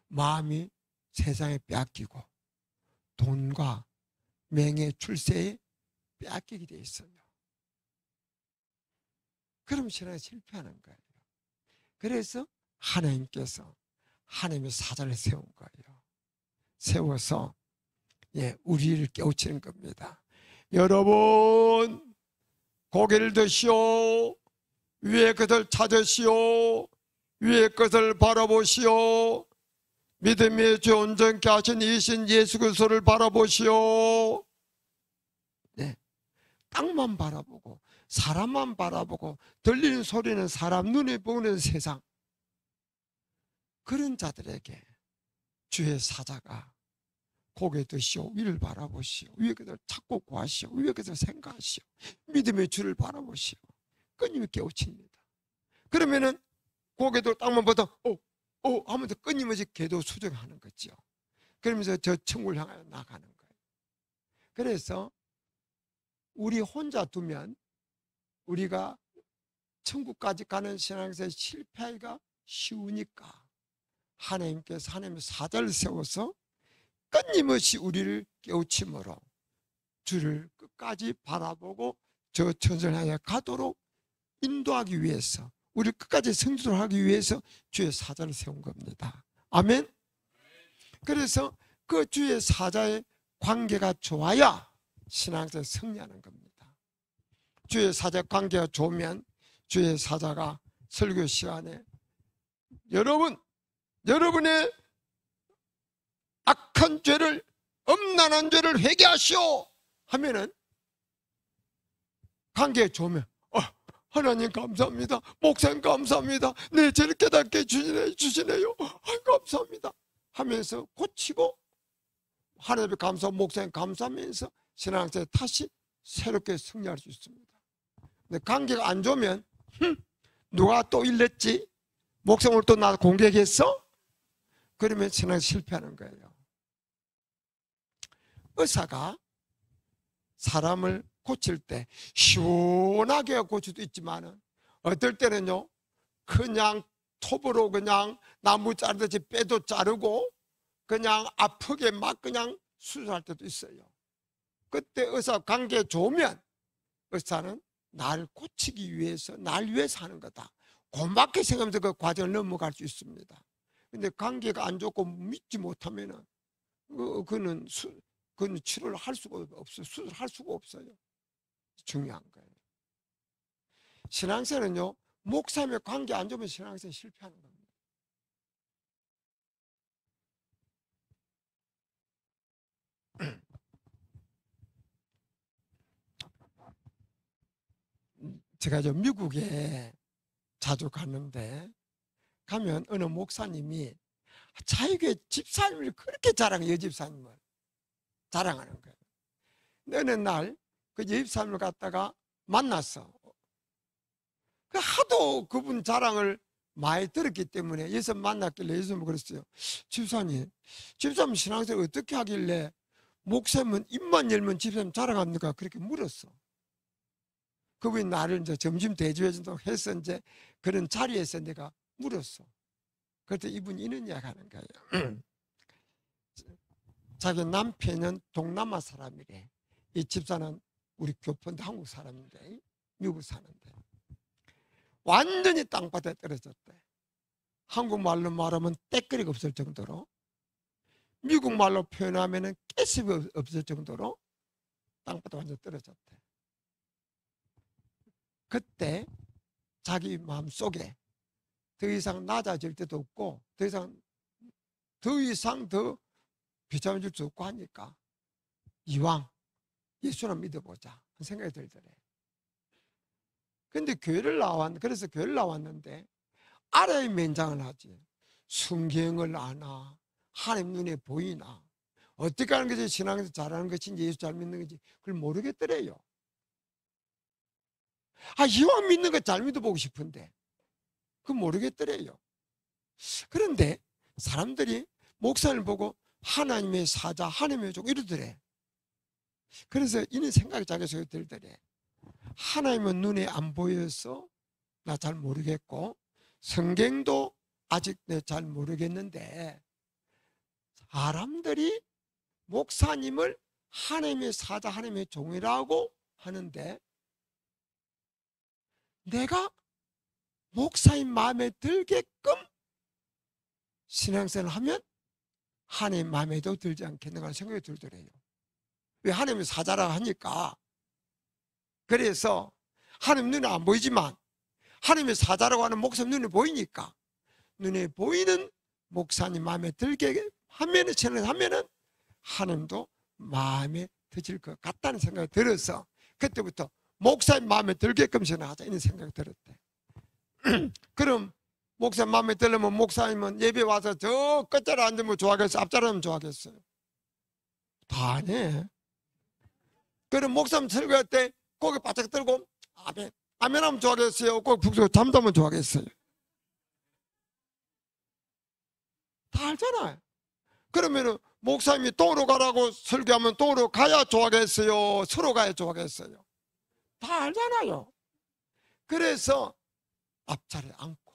마음이 세상에 빼앗기고 돈과 명예 출세에 빼앗기게 돼 있어요. 그럼 신앙이 실패하는 거예요. 그래서 하나님께서 하나님의 사자를 세운 거예요. 세워서 우리를 깨우치는 겁니다. 여러분 고개를 드시오. 위의 것을 찾으시오. 위의 것을 바라보시오. 믿음의 주 온전케 하신 이신 예수 그리스도를 바라보시오. 땅만 바라보고 사람만 바라보고 들리는 소리는 사람, 눈에 보이는 세상, 그런 자들에게 주의 사자가 고개 드시오. 위를 바라보시오. 위의 것을 찾고 구하시오. 위의 것을 생각하시오. 믿음의 주를 바라보시오. 끊임이 깨우칩니다. 그러면은 고개도 땅만 보다 하면서 끊임없이 궤도 수정하는 거죠. 그러면서 저 천국을 향하여 나가는 거예요. 그래서 우리 혼자 두면 우리가 천국까지 가는 신앙에서 실패하기가 쉬우니까 하나님께서 하나님의 사자를 세워서 끊임없이 우리를 깨우침으로 주를 끝까지 바라보고 저 천선을 향해 가도록 인도하기 위해서, 우리를 끝까지 성취하기 위해서 주의 사자를 세운 겁니다. 아멘. 그래서 그 주의 사자의 관계가 좋아야 신앙에서 승리하는 겁니다. 주의 사자 관계가 좋으면 주의 사자가 설교 시간에 여러분의 악한 죄를, 엄난한 죄를 회개하시오 하면은, 관계가 좋으면 하나님 감사합니다, 목사님 감사합니다, 내 죄를 깨닫게 주시네요, 감사합니다 하면서 고치고, 하나님께 감사하고 목사님 감사하면서 신앙생활 다시 새롭게 승리할 수 있습니다. 근데 관계가 안 좋으면 누가 또 일냈지? 목사 오늘 또 나 공격했어? 그러면 신앙 실패하는 거예요. 의사가 사람을 고칠 때 시원하게 고칠 수도 있지만 어떨 때는요, 그냥 톱으로 그냥 나무 자르듯이 뼈도 자르고 그냥 아프게 막 그냥 수술할 때도 있어요. 그때 의사 관계 좋으면 의사는 날 고치기 위해서, 날 위해서 하는 거다, 고맙게 생각하면서 그 과정을 넘어갈 수 있습니다. 근데 관계가 안 좋고 믿지 못하면은 그는 치료를 할 수가 없어요. 수술할 수가 없어요. 중요한 거예요. 신앙생활은요, 목사님의 관계 안 좋으면 신앙생활 실패하는 겁니다. 제가 미국에 자주 갔는데, 가면 어느 목사님이 자기의 집사님을 그렇게 자랑해요. 여집사님을 자랑하는 거예요. 근데 어느 날 그 여집사님을 갖다가 만났어. 하도 그분 자랑을 많이 들었기 때문에 예수 만났길래 예수님은 그랬어요. 집사님 신앙생활 어떻게 하길래 목사님은 입만 열면 집사님 자랑합니까? 그렇게 물었어. 그분이 나를 이제 점심 대접해 준다고 해서 이제 그런 자리에서 내가 물었어. 그래서 이분이 이런 이야기 하는 거예요. 자기 남편은 동남아 사람이래. 이 집사는 우리 교포인데 한국 사람인데, 미국 사는데 완전히 땅바닥에 떨어졌대. 한국말로 말하면 때거리가 없을 정도로, 미국말로 표현하면 깨습이 없을 정도로 땅바닥에 완전히 떨어졌대. 그때 자기 마음속에 더 이상 낮아질 때도 없고 더 이상 더 비참해질 수 없고 하니까 이왕 예수를 믿어보자 하는 생각이 들더래. 근데 그래서 교회를 나왔는데 알아야 면장을 하지. 성경을 아나, 하나님 눈에 보이나, 어떻게 하는 것이 신앙에서 잘하는 것인지, 예수 잘 믿는 건지 그걸 모르겠더래요. 이왕 믿는 거 잘 믿어보고 싶은데 그걸 모르겠더래요. 그런데 사람들이 목사를 보고 하나님의 사자, 하나님의 종 이러더래. 그래서 이런 생각이 자기 속에 들더래. 하나님은 눈에 안 보여서 나 잘 모르겠고, 성경도 아직 내 잘 모르겠는데, 사람들이 목사님을 하나님의 사자, 하나님의 종이라고 하는데, 내가 목사님 마음에 들게끔 신앙생활을 하면 하나님 마음에도 들지 않겠는가 하는 생각이 들더래요. 왜? 하나님의 사자라 하니까. 그래서 하나님 눈에 안 보이지만 하나님의 사자라고 하는 목사님 눈에 보이니까, 눈에 보이는 목사님 마음에 들게 하면은, 하면은 하나님도 마음에 드실 것 같다는 생각이 들어서 그때부터 목사님 마음에 들게끔 전하자 이런 생각이 들었대. 그럼 목사님 마음에 들려면 목사님은 예배 와서 저 끝자리 앉으면 좋아하겠어요? 앞자리 앉으면 좋아하겠어요? 다 안 해. 그럼 목사님 설교할 때 고개 바짝 들고 아멘, 아멘 하면 좋아하겠어요? 꼭 북소리 잠자면 좋아하겠어요? 다 알잖아요. 그러면 목사님이 도로 가라고 설교하면 도로 가야 좋아하겠어요? 서로 가야 좋아하겠어요? 다 알잖아요. 그래서 앞자리에 앉고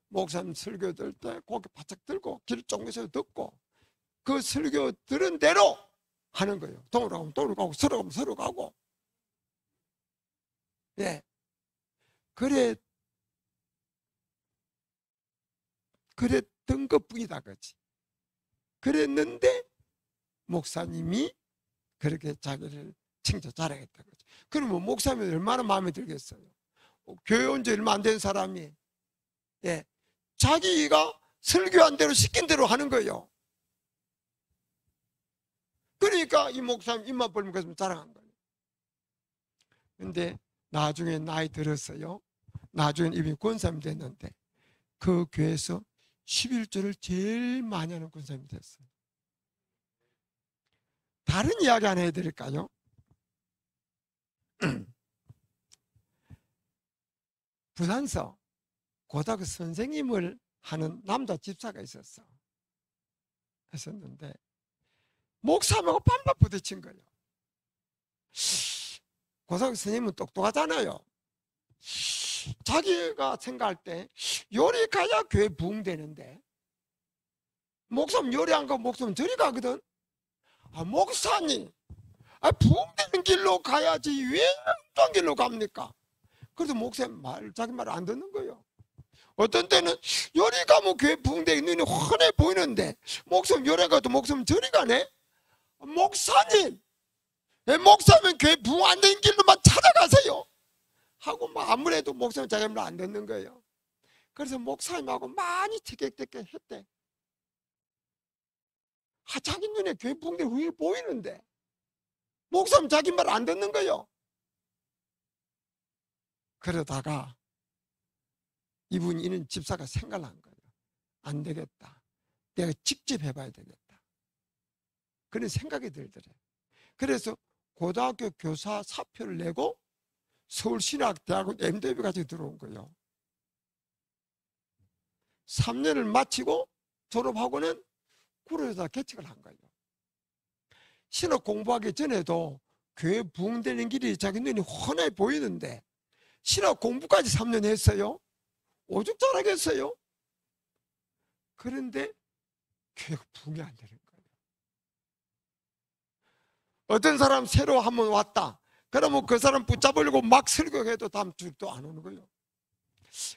목사님 설교 들 때 고개 바짝 들고 길 쫑겨서 듣고 그 설교 들은 대로 하는 거예요. 도로 가면 도로 가고 서로 가면 서로 가고. 예. 그랬던 것 뿐이다 그지. 그랬는데 목사님이 그렇게 자기를 칭찬 잘하겠다. 그러면 목사님이 얼마나 마음에 들겠어요. 교회 온 지 얼마 안 된 사람이, 예, 자기가 설교한 대로 시킨 대로 하는 거예요. 그러니까 이 목사님 입만 벌리면서 자랑한 거예요. 근데 나중에 나이 들었어요. 나중에 이미 권사님이 됐는데 그 교회에서 11조를 제일 많이 하는 권사님이 됐어요. 다른 이야기 하나 해드릴까요? 부산서 고등학교 선생님을 하는 남자 집사가 있었는데 목사님하고 밤낮 부딪힌 거예요. 고등학교 선생님은 똑똑하잖아요. 자기가 생각할 때 요리 가야 교회 부흥되는데 목사님 요리 안 가고 목사님 저리 가거든. 목사님 부흥되는 길로 가야지 왜 엉뚱한 길로 갑니까? 그래도 목사님 자기 말 안 듣는 거예요. 어떤 때는 요리 가면 교회 부흥되는 눈이 훤해 보이는데 목사님 요리 가도 목사님 저리 가네. 목사님 목사님 교회 부흥 안 되는 길로만 찾아가세요 하고 아무래도 목사님 자기 말 안 듣는 거예요. 그래서 목사님하고 많이 티격태격 했대. 자기 눈에 교회 부흥되는 눈이 보이는데 목사님 자기 말 안 듣는 거예요. 그러다가 이는 집사가 생각을 한 거예요. 안 되겠다. 내가 직접 해봐야 되겠다. 그런 생각이 들더래. 그래서 고등학교 교사 사표를 내고 서울신학대학원 MDB 가지고 들어온 거예요. 3년을 마치고 졸업하고는 구로에다 개척을 한 거예요. 신학 공부하기 전에도 교회 부흥되는 길이 자기 눈이 훤해 보이는데 신학 공부까지 3년 했어요. 오죽 잘하겠어요? 그런데 교회가 부흥이 안 되는 거예요. 어떤 사람 새로 한번 왔다. 그러면 그 사람 붙잡으려고 막 설교해도 다음 주 또 안 오는 거예요.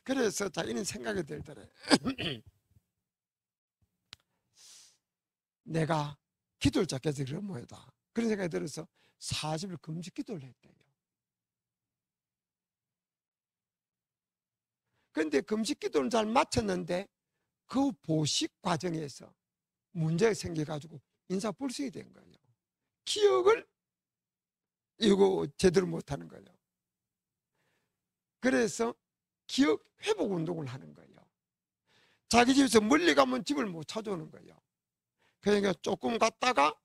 그래서 자기는 생각이 들더래. 내가 기도를 잡겠어 그런 뭐다. 그런 생각이 들어서 40일 금식 기도를 했대요. 그런데 금식 기도는 잘 마쳤는데 그 보식 과정에서 문제가 생겨가지고 인사불성이 된 거예요. 기억을 이거 제대로 못하는 거예요. 그래서 기억 회복 운동을 하는 거예요. 자기 집에서 멀리 가면 집을 못 찾아오는 거예요. 그러니까 조금 갔다가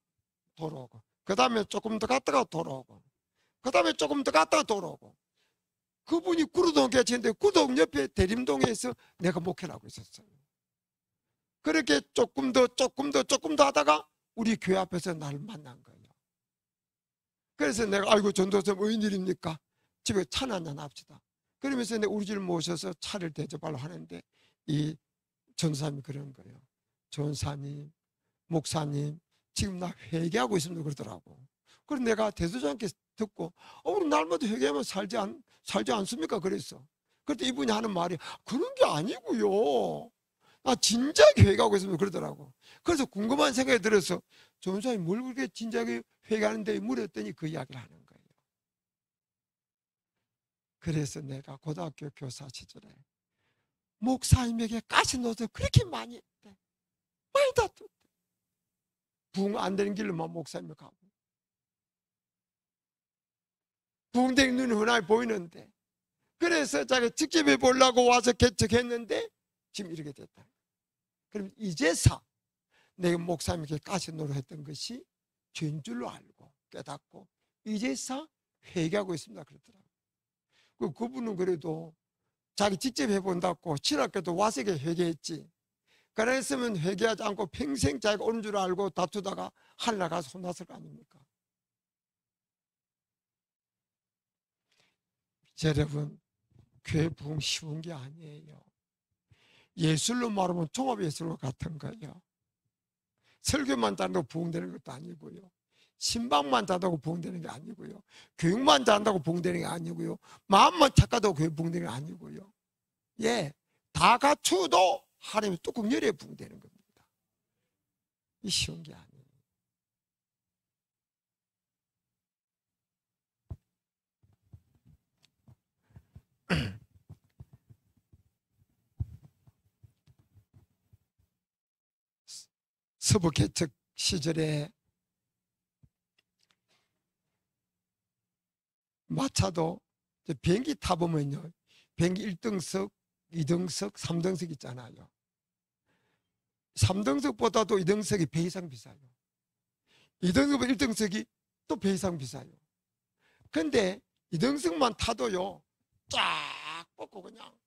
돌아오고, 그 다음에 조금 더 갔다가 돌아오고, 그 다음에 조금 더 갔다가 돌아오고. 그분이 구로동 계시는데 구로동 옆에 대림동에서 내가 목회를 하고 있었어요. 그렇게 조금 더 하다가 우리 교회 앞에서 나를 만난 거예요. 그래서 내가 아이고 전도사님 웬일입니까? 집에 차나 한잔 합시다. 그러면서 내가 우리 집을 모셔서 차를 대접하려고 하는데 이 전도사님이 그런 거예요. 전사님, 목사님 지금 나 회개하고 있습니다 그러더라고. 그래서 내가 대도장께 듣고 우리 날마다 회개하면 살지 않습니까? 그랬어. 그때 이분이 하는 말이 그런 게 아니고요. 나 진작에 회개하고 있습니다 그러더라고. 그래서 궁금한 생각이 들어서 전사님이 뭘 그렇게 진작에 회개하는데 물었더니 그 이야기를 하는 거예요. 그래서 내가 고등학교 교사 시절에 목사님에게 가시노릇을 그렇게 많이 했대. 많이 다퉜대. 부흥 안 되는 길로만 목사님이 가고 부흥되는 눈이 흔하게 보이는데 그래서 자기가 직접 해보려고 와서 개척했는데 지금 이렇게 됐다. 그럼 이제서 내가 목사님에게 가시노릇 했던 것이 죄인 줄로 알고 깨닫고 이제서 회개하고 있습니다 그러더라고요. 그분은 그래도 자기 직접 해본다고 신학교도 와서 회개했지. 그랬으면 회개하지 않고 평생 자기가 오는 줄 알고 다투다가 하늘나라 가서 혼났을 거 아닙니까? 여러분 교회 부흥 쉬운 게 아니에요. 예술로 말하면 종합예술과 같은 거예요. 설교만 잘한다고 부흥되는 것도 아니고요. 신방만 잘한다고 부흥되는 게 아니고요. 교육만 잘한다고 부흥되는 게 아니고요. 마음만 착하다고 교회 부흥되는 게 아니고요. 예, 다 갖추어도 하나님의 뚜껑 열에 부흥되는 겁니다. 이 쉬운 게 아니에요. 서부 개척 시절에 마차도 비행기 타보면요, 비행기 1등석, 2등석, 3등석 있잖아요. 3등석보다도 2등석이 배 이상 비싸요. 2등석보다 1등석이 또 배 이상 비싸요. 근데 2등석만 타도요, 쫙 뻗고 그냥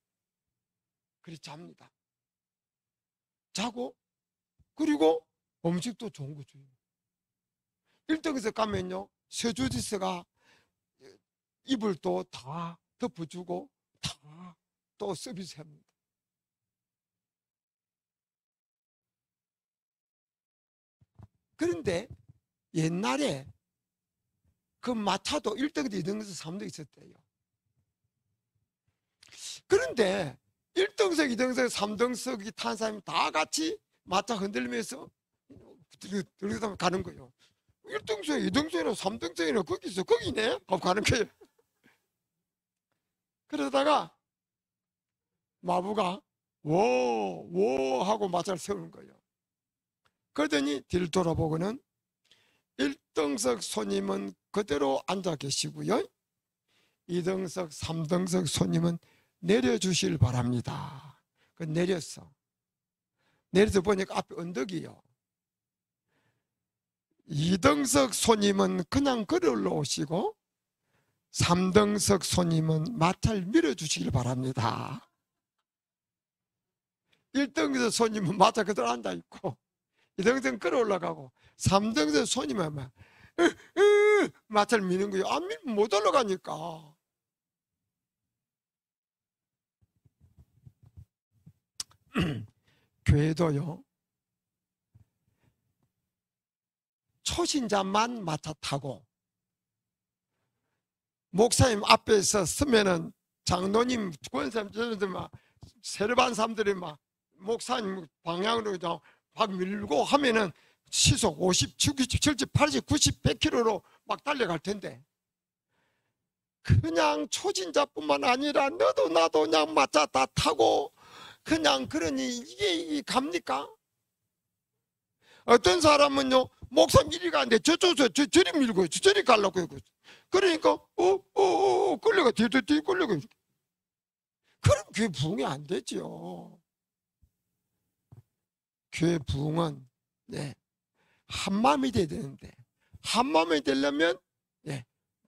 그리 잡니다. 자고, 그리고 음식도 좋은 거 줘요. 1등석 가면요, 세주지스가 이불 또 다 덮어주고 다 또 서비스합니다. 그런데 옛날에 그 마차도 1등석, 2등석, 3등석 있었대요. 그런데 1등석, 2등석, 3등석이 탄 사람이 다 같이 마차 흔들면서 들고 가는 거예요. 1등석, 2등석이나 3등석이나 거기서 거기네? 하고 가는 거예요. 그러다가 마부가 워 하고 마차를 세우는 거예요. 그러더니 뒤를 돌아보고는 1등석 손님은 그대로 앉아 계시고요, 2등석, 3등석 손님은 내려주실 바랍니다. 그 내려서 보니까 앞에 언덕이요. 2등석 손님은 그냥 걸어 올라오시고 3등석 손님은 마차를 밀어주시길 바랍니다. 1등석 손님은 마차 그대로 앉아있고 2등석 걸어 올라가고 3등석 손님은 막 마차를 미는 거예요. 안 밀면 못 올라가니까. 교회도요, 초신자만 마차 타고 목사님 앞에서 서면은 장로님, 권사님, 저들 막 세례반 사람들이 막 목사님 방향으로 막 밀고 하면은 시속 50, 60, 70, 80, 90, 100km로 막 달려갈 텐데, 그냥 초진자뿐만 아니라 너도 나도 그냥 마차 다 타고 그냥 그러니 이게 갑니까? 어떤 사람은요, 목사님 이리 가는데 저쪽에서 저리 밀고 저리 가려고 해요. 그러니까 끌려가, 뒤 끌려가. 그럼 교회 부흥이 안 되죠. 교회 부흥은 한마음이 돼야 되는데, 한마음이 되려면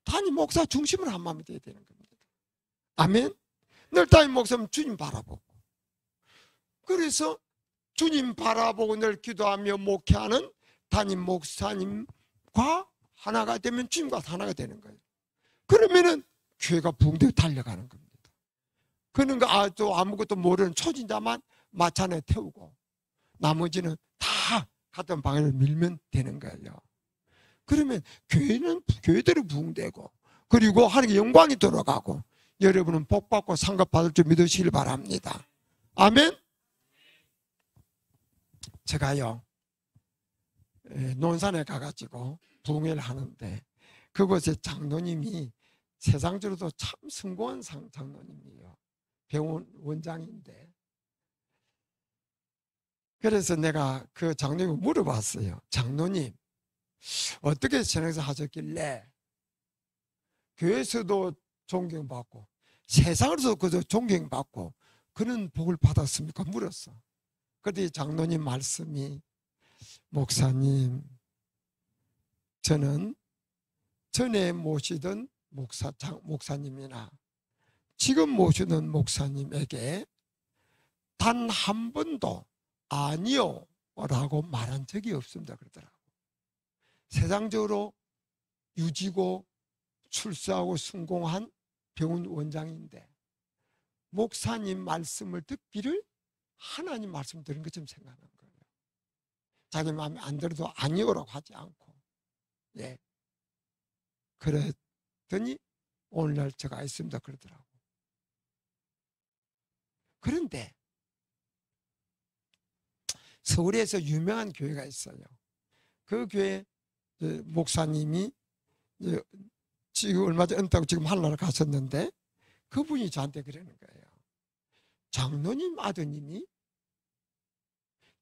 담임 목사 중심으로 한마음이 돼야 되는 겁니다. 아멘. 늘 담임 목사는 주님 바라보고, 그래서 주님 바라보고 늘 기도하며 목회하는 담임 목사님과 하나가 되면 주님과 하나가 되는 거예요. 그러면은 교회가 부흥되어 달려가는 겁니다. 그러니까 또 아무것도 모르는 초진자만 마차 안에 태우고 나머지는 다 같은 방향을 밀면 되는 거예요. 그러면 교회대로 부흥되고, 그리고 하나님께 영광이 돌아가고, 여러분은 복받고 상급받을 줄 믿으시길 바랍니다. 아멘. 제가요, 논산에 가가지고 부흥회를 하는데, 그곳에 장로님이 세상적으로도 참 성공한 장로님이에요. 병원 원장인데. 그래서 내가 그 장로님을 물어봤어요. 장로님, 어떻게 신앙생활 하셨길래 교회에서도 존경받고 세상으로도 그저 존경받고 그런 복을 받았습니까? 물었어. 그때 장로님 말씀이, 목사님, 저는 전에 모시던 목사님이나 지금 모시는 목사님에게 단 한 번도 아니요 라고 말한 적이 없습니다. 그러더라고. 세상적으로 유지고 출세하고 성공한 병원 원장인데 목사님 말씀을 듣기를 하나님 말씀 들은 것처럼 생각하는 거예요. 자기 마음에 안 들어도 아니요라고 하지 않고. 그랬더니 오늘날 제가 있습니다 그러더라고. 그런데 서울에서 유명한 교회가 있어요. 그 교회 목사님이 지금 얼마 전에 은퇴하고 지금 하늘나라 가셨는데, 그분이 저한테 그러는 거예요. 장로님 아드님이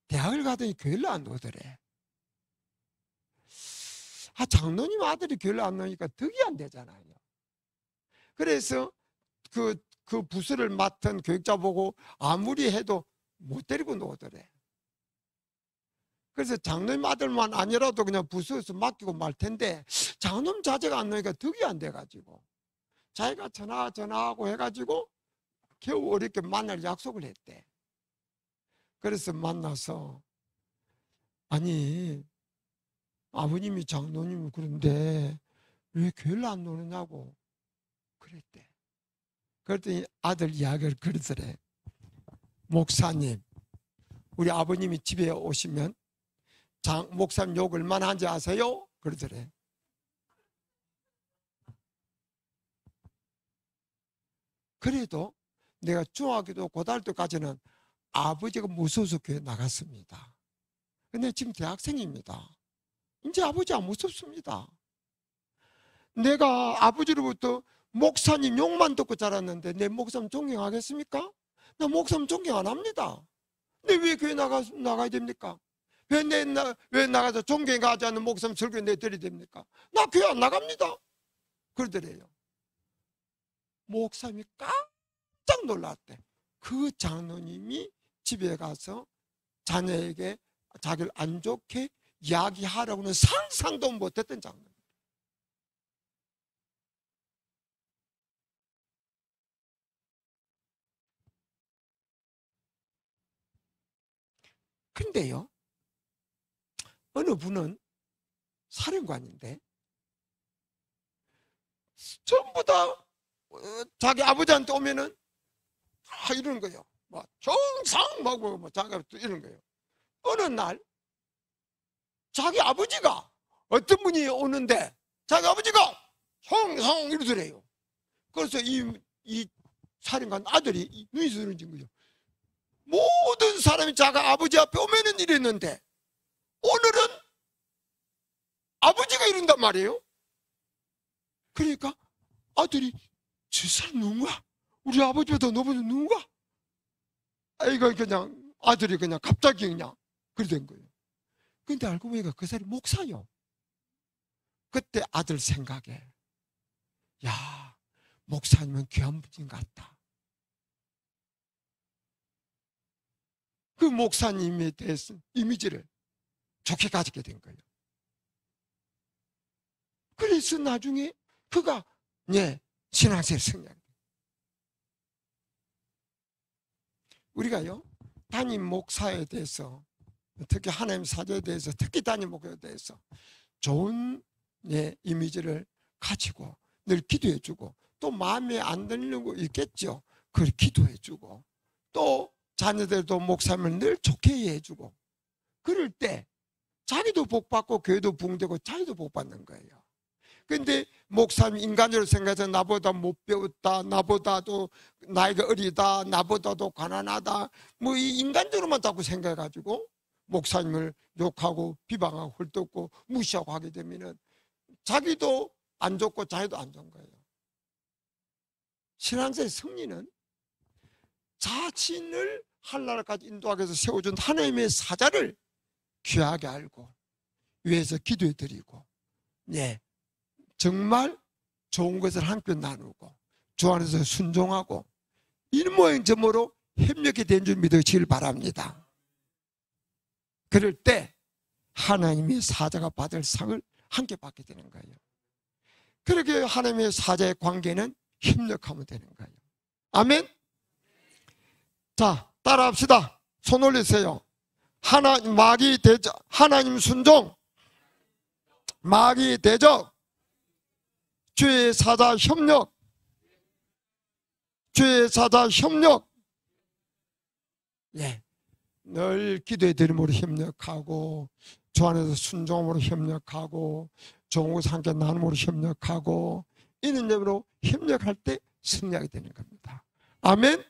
대학을 가더니 교회를 안 오더래. 장로님 아들이 교회를 안 나오니까 덕이 안 되잖아요. 그래서 그 부서를 맡은 교육자 보고 아무리 해도 못 데리고 노더래. 그래서 장로님 아들만 아니라도 그냥 부서에서 맡기고 말 텐데 장로님 자제가 안 나오니까 덕이 안 돼가지고 자기가 전화하고 해가지고 겨우 어렵게 만날 약속을 했대. 그래서 만나서 아니 아버님이 장로님이 그런데 왜 교회를 안 노느냐고 그랬대. 그랬더니 아들 이야기를 그러더래. 목사님, 우리 아버님이 집에 오시면 목사님 욕 얼마나 한지 아세요? 그러더래. 그래도 내가 중학교도 고등학교까지는 아버지가 무서워서 교회 나갔습니다. 근데 지금 대학생입니다. 이제 아버지 안 무섭습니다. 내가 아버지로부터 목사님 욕만 듣고 자랐는데 내 목사님 존경하겠습니까? 나 목사님 존경 안 합니다. 근데 왜 교회 나가야 됩니까? 왜 나가서 존경하지 않는 목사님 설교 내드려야 됩니까? 나 교회 안 나갑니다. 그러더래요. 목사님이 깜짝 놀랐대. 그 장로님이 집에 가서 자녀에게 자기를 안 좋게 이야기하라고는 상상도 못했던 장로님. 근데요, 어느 분은 사령관인데 전부 다 자기 아버지한테 오면은 이러는 거예요. 뭐 정상 뭐 자기가 이런 거예요. 어느 날 자기 아버지가 어떤 분이 오는데 자기 아버지가 형상 이러더래요. 그래서 이 사령관 아들이 눈이 쓰러진 거죠. 모든 사람이 자기 아버지 앞에 오면은 이랬는데 오늘은 아버지가 이런단 말이에요. 그러니까 아들이 저 사람 누군가? 우리 아버지보다 너보다 누군가? 이거 그냥 아들이 그냥 갑자기 그냥 그래 된 거예요. 근데 알고 보니까 그 사람이 목사요. 그때 아들 생각에 야, 목사님은 귀한 분인 것 같다. 그 목사님에 대해서 이미지를 좋게 가지게 된 거예요. 그래서 나중에 그가 신앙생활 성장. 우리가요 담임 목사에 대해서 특히 하나님 사제에 대해서 특히 담임 목사에 대해서 좋은 이미지를 가지고 늘 기도해주고 또 마음에 안 드는 거 있겠죠. 그걸 기도해주고 또 자녀들도 목사님을 늘 좋게 해주고 그럴 때 자기도 복받고 교회도 붕되고 자기도 복받는 거예요. 근데 목사님 인간적으로 생각해서 나보다 못 배웠다, 나보다도 나이가 어리다, 나보다도 가난하다 뭐 이 인간적으로만 자꾸 생각해가지고 목사님을 욕하고 비방하고 헐뜯고 무시하고 하게 되면은 자기도 안 좋고 자기도 안 좋은 거예요. 신앙생활의 승리는 자신을 한나라까지 인도하기 위해서 세워준 하나님의 사자를 귀하게 알고 위해서 기도해 드리고 정말 좋은 것을 함께 나누고 주 안에서 순종하고 일모행점으로 협력이 된 줄 믿으시길 바랍니다. 그럴 때 하나님의 사자가 받을 상을 함께 받게 되는 거예요. 그렇게 하나님의 사자의 관계는 협력하면 되는 거예요. 아멘. 자, 따라합시다. 손 올리세요. 마귀 대적, 하나님 순종, 마귀 대적, 주의 사자 협력, 주의 사자 협력. 늘 기도의 드림으로 협력하고 주 안에서 순종으로 협력하고 좋은 것을 함께 나눔으로 협력하고 이런 점으로 협력할 때 승리하게 되는 겁니다. 아멘.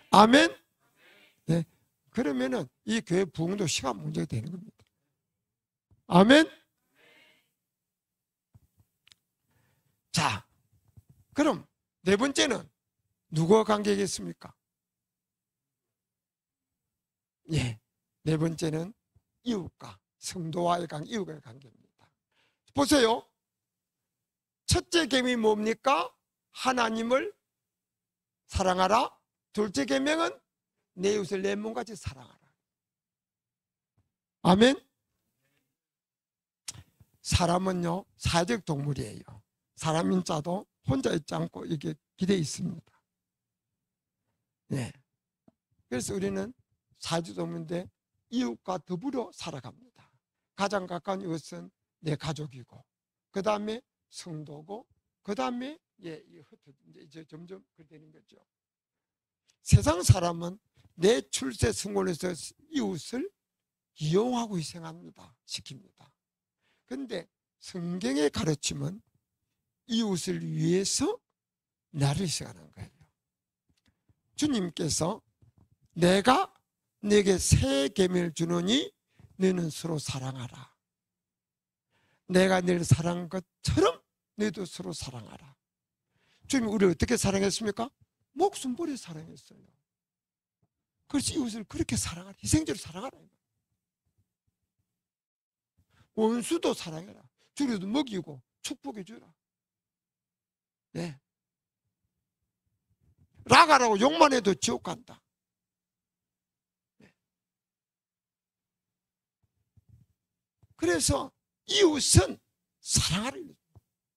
아멘. 그러면은 이 교회 부흥도 시간 문제가 되는 겁니다. 아멘. 자, 그럼 네 번째는 누구와 관계겠습니까? 네 번째는 이웃과 성도와의 관계, 이웃과의 관계입니다. 보세요. 첫째 계명이 뭡니까? 하나님을 사랑하라. 둘째 계명은 내 이웃을 내 몸같이 사랑하라. 아멘. 사람은요 사회적 동물이에요. 사람인 자도 혼자 있지 않고 이게 기대에 있습니다. 네. 그래서 우리는 사회적 동물인데 이웃과 더불어 살아갑니다. 가장 가까운 이웃은 내 가족이고, 그 다음에 성도고, 그 다음에 이제 점점 그렇게 되는 거죠. 세상 사람은 내 출세 성공에서 이웃을 이용하고 희생합니다. 시킵니다. 그런데 성경의 가르침은 이웃을 위해서 나를 희생하는 거예요. 주님께서 내가 내게 새 계명을 주노니 너는 서로 사랑하라. 내가 너를 사랑한 것처럼 너희도 서로 사랑하라. 주님이 우리를 어떻게 사랑했습니까? 목숨 버려 사랑했어요. 그래서 이웃을 그렇게 사랑하라. 희생적으로 사랑하라. 원수도 사랑해라. 주려도 먹이고 축복해 주라. 네. 라가라고 욕만 해도 지옥 간다. 네. 그래서 이웃은 사랑하라.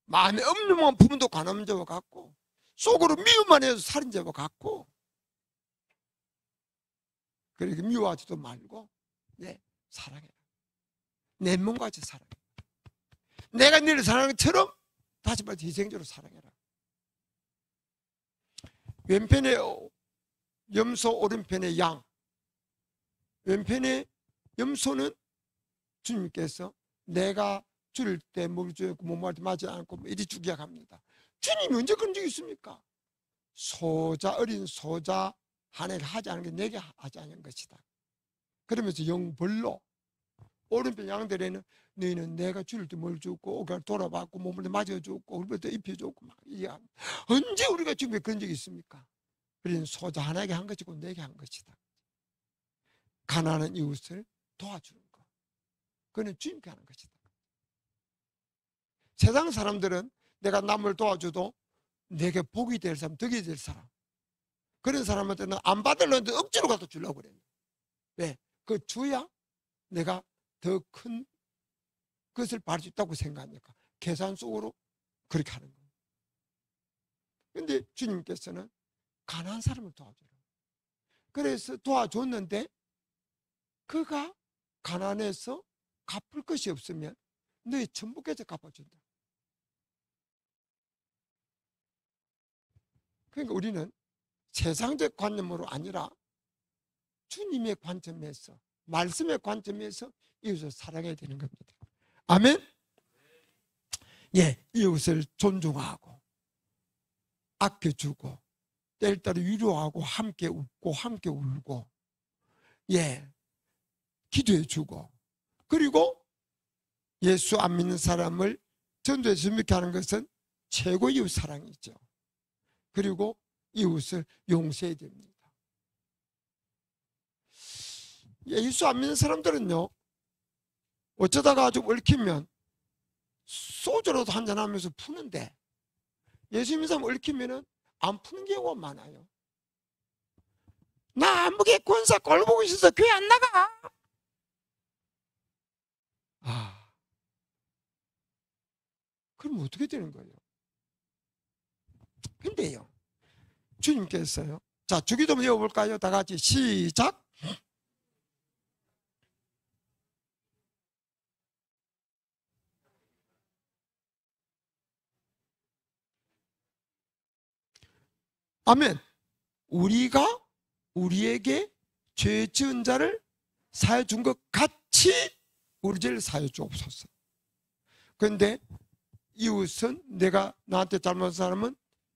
마음에 없는 부분도 간음자와 같고, 속으로 미움만 해도 살인자와 같고, 그렇게 미워하지도 말고, 네, 사랑해라. 내 몸같이 사랑해. 내가 너를 사랑한 것처럼 다시 말해서 희생적으로 사랑해라. 왼편에 염소, 오른편에 양. 왼편에 염소는 주님께서 내가 줄 때 물 주고 못 먹을 때 맞지 않고 이리 주기야 합니다. 주님이 언제 그런 적이 있습니까? 소자, 어린 소자 하나가 하지 않은 게 내게 하지 않은 것이다. 그러면서 영벌로 오른편 양들에는 너희는 내가 줄 때 뭘 주고 그걸 돌아봤고 몸을 맞아주고 얼굴도 입혀주고 막 언제 우리가 지금 그런 적이 있습니까? 우리는 소자 하나에게 한 것이고 내게 한 것이다. 가난한 이웃을 도와주는 것, 그는 주님께 하는 것이다. 세상 사람들은 내가 남을 도와줘도 내게 복이 될 사람, 덕이 될 사람, 그런 사람한테는 안 받으려는데 억지로 가서 주려고 그래요. 왜? 그 줘야 내가 더 큰 것을 받을 수 있다고 생각하니까 계산 속으로 그렇게 하는 거예요. 그런데 주님께서는 가난한 사람을 도와줘요. 그래서 도와줬는데 그가 가난해서 갚을 것이 없으면 너희 전부께서 갚아준다. 그러니까 우리는 세상적 관념으로 아니라 주님의 관점에서, 말씀의 관점에서 이웃을 사랑해야 되는 겁니다. 아멘? 예, 이웃을 존중하고 아껴주고 때를 따라 위로하고 함께 웃고 함께 울고, 예, 기도해주고, 그리고 예수 안 믿는 사람을 전도해 주게 하는 것은 최고 이웃 사랑이죠. 그리고 이웃을 용서해야 됩니다. 예수 안 믿는 사람들은요, 어쩌다가 좀 얽히면 소주라도 한잔하면서 푸는데, 예수 믿는 사람 얽히면 안 푸는 경우가 많아요. 나 아무개 권사 꼴 보고 있어서 교회 안 나가. 그럼 어떻게 되는 거예요? 근데요, 주님께서요, 자, 주기도 한번 외워볼까요? 다 같이 시작. 아멘. 우리가 우리에게 죄 지은 자를 사해 준 것 같이 우리 죄를 사해 주옵소서. 그런데 이웃은 내가 나한테 잘못한 사람은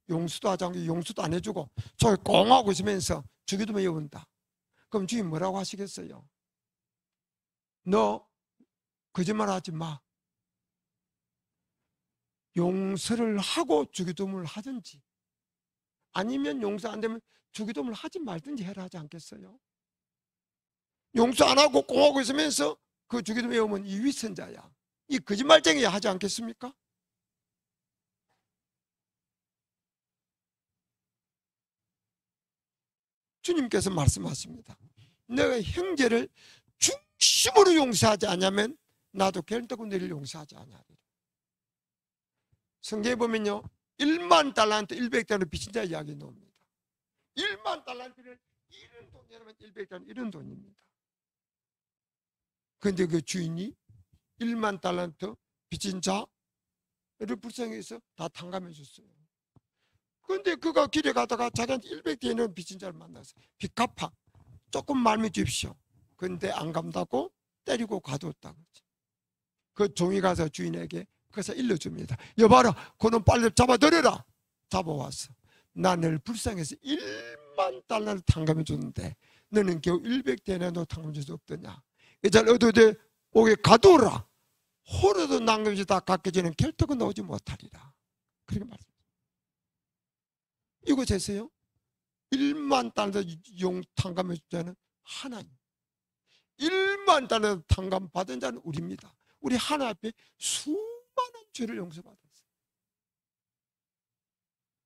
용서도 하지 않고 용서도 안 해주고 저기 꽁하고 있으면서 주기도만 외운다. 그럼 주님 뭐라고 하시겠어요? 너 거짓말 하지 마. 용서를 하고 주기도문을 하든지, 아니면 용서 안 되면 주기도문을 하지 말든지 해라 하지 않겠어요? 용서 안 하고 꽁하고 있으면서 그 주기도문 외우면 이 위선자야. 이 거짓말쟁이 하지 않겠습니까? 주님께서 말씀하십니다. 내가 형제를 중심으로 용서하지 않으면 나도 결코 너를 용서하지 않으리라. 성경에 보면요, 1만 달란트 100달러 빚진 자 이야기 나옵니다. 1만 달란트를 이런 돈, 여러분 100달러 이런 돈입니다. 그런데 그 주인이 1만 달란트 빚진 자를 불쌍해서 다 탕감해 줬어요. 그런데 그가 길에 가다가 자기한테 100대는 빚진 자를 만나서 빚 갚아, 조금 말미 주십시오. 그런데 안 갚다고 때리고 가두었다. 그 종이 가서 주인에게 그래서 일러줍니다. 여봐라, 그놈 빨리 잡아들여라. 잡아왔어. 나를 불쌍해서 1만 달러를 탕감해 줬는데 너는 겨우 100대나도 탕감해 줄 수 없더냐. 이자를 얻어대 오게 가두어라. 호로도 남김없이 다 깎여지는 결특은 나오지 못하리라. 그렇게 말씀합니다. 이곳에서요, 1만 달러 탕감해 준 자는 하나님, 1만 달러 탕감 받은 자는 우리입니다. 우리 하나님 앞에 수많은 죄를 용서받았어요.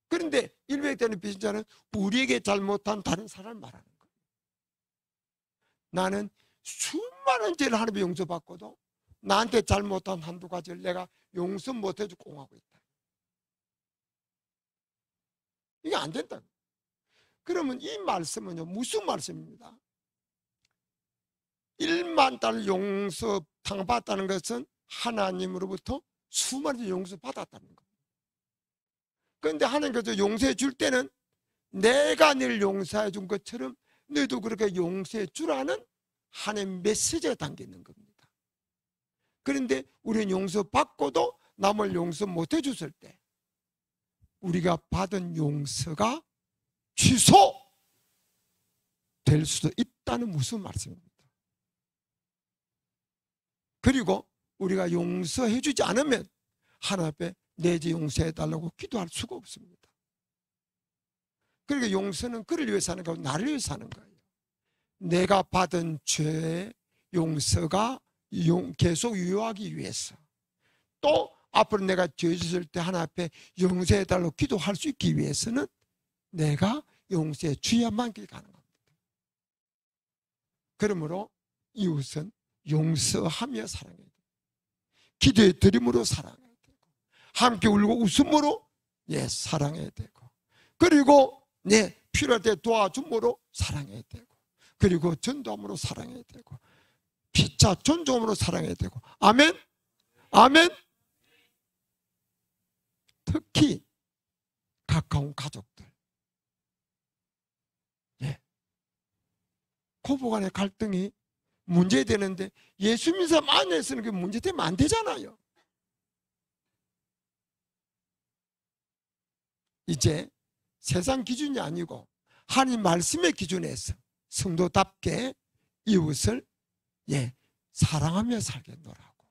그런데 100대는 빚진 자는 우리에게 잘못한 다른 사람을 말하는 거예요. 나는 수많은 죄를 하나님께 용서받고도 나한테 잘못한 한두 가지를 내가 용서 못해주고 꽁하고 있다. 이게 안 된다. 그러면 이 말씀은요, 무슨 말씀입니다? 1만 달러 용서 탕받았다는 것은 하나님으로부터 수많은 용서받았다는 겁니다. 그런데 하나님께서 용서해 줄 때는 내가 늘 용서해 준 것처럼 너희도 그렇게 용서해 주라는 하나님의 메시지가 담겨 있는 겁니다. 그런데 우리는 용서받고도 남을 용서 못해 줬을 때 우리가 받은 용서가 취소될 수도 있다는 무슨 말씀입니다. 그리고 우리가 용서해 주지 않으면 하나님 앞에 내 죄 용서해 달라고 기도할 수가 없습니다. 그러니까 용서는 그를 위해서 하는 거고 나를 위해서 하는 거예요. 내가 받은 죄의 용서가 계속 유효하기 위해서, 또 앞으로 내가 죄 짓을 때 하나님 앞에 용서해 달라고 기도할 수 있기 위해서는 내가 용서해 줘야만 그게 가능합니다. 그러므로 이웃은 용서하며 사랑해야 돼요. 기도에 드림으로 사랑해야 되고, 함께 울고 웃음으로 사랑해야 되고, 그리고 필요할 때 도와줌으로 사랑해야 되고, 그리고 전도함으로 사랑해야 되고, 피차 존중함으로 사랑해야 되고. 아멘? 아멘? 특히 가까운 가족들, 고부간의 갈등이 문제되는데 예수 믿는 사람 안에서는 그게 문제되면 안 되잖아요. 이제 세상 기준이 아니고 하나님 말씀의 기준에서 성도답게 이웃을 사랑하며 살겠노라고,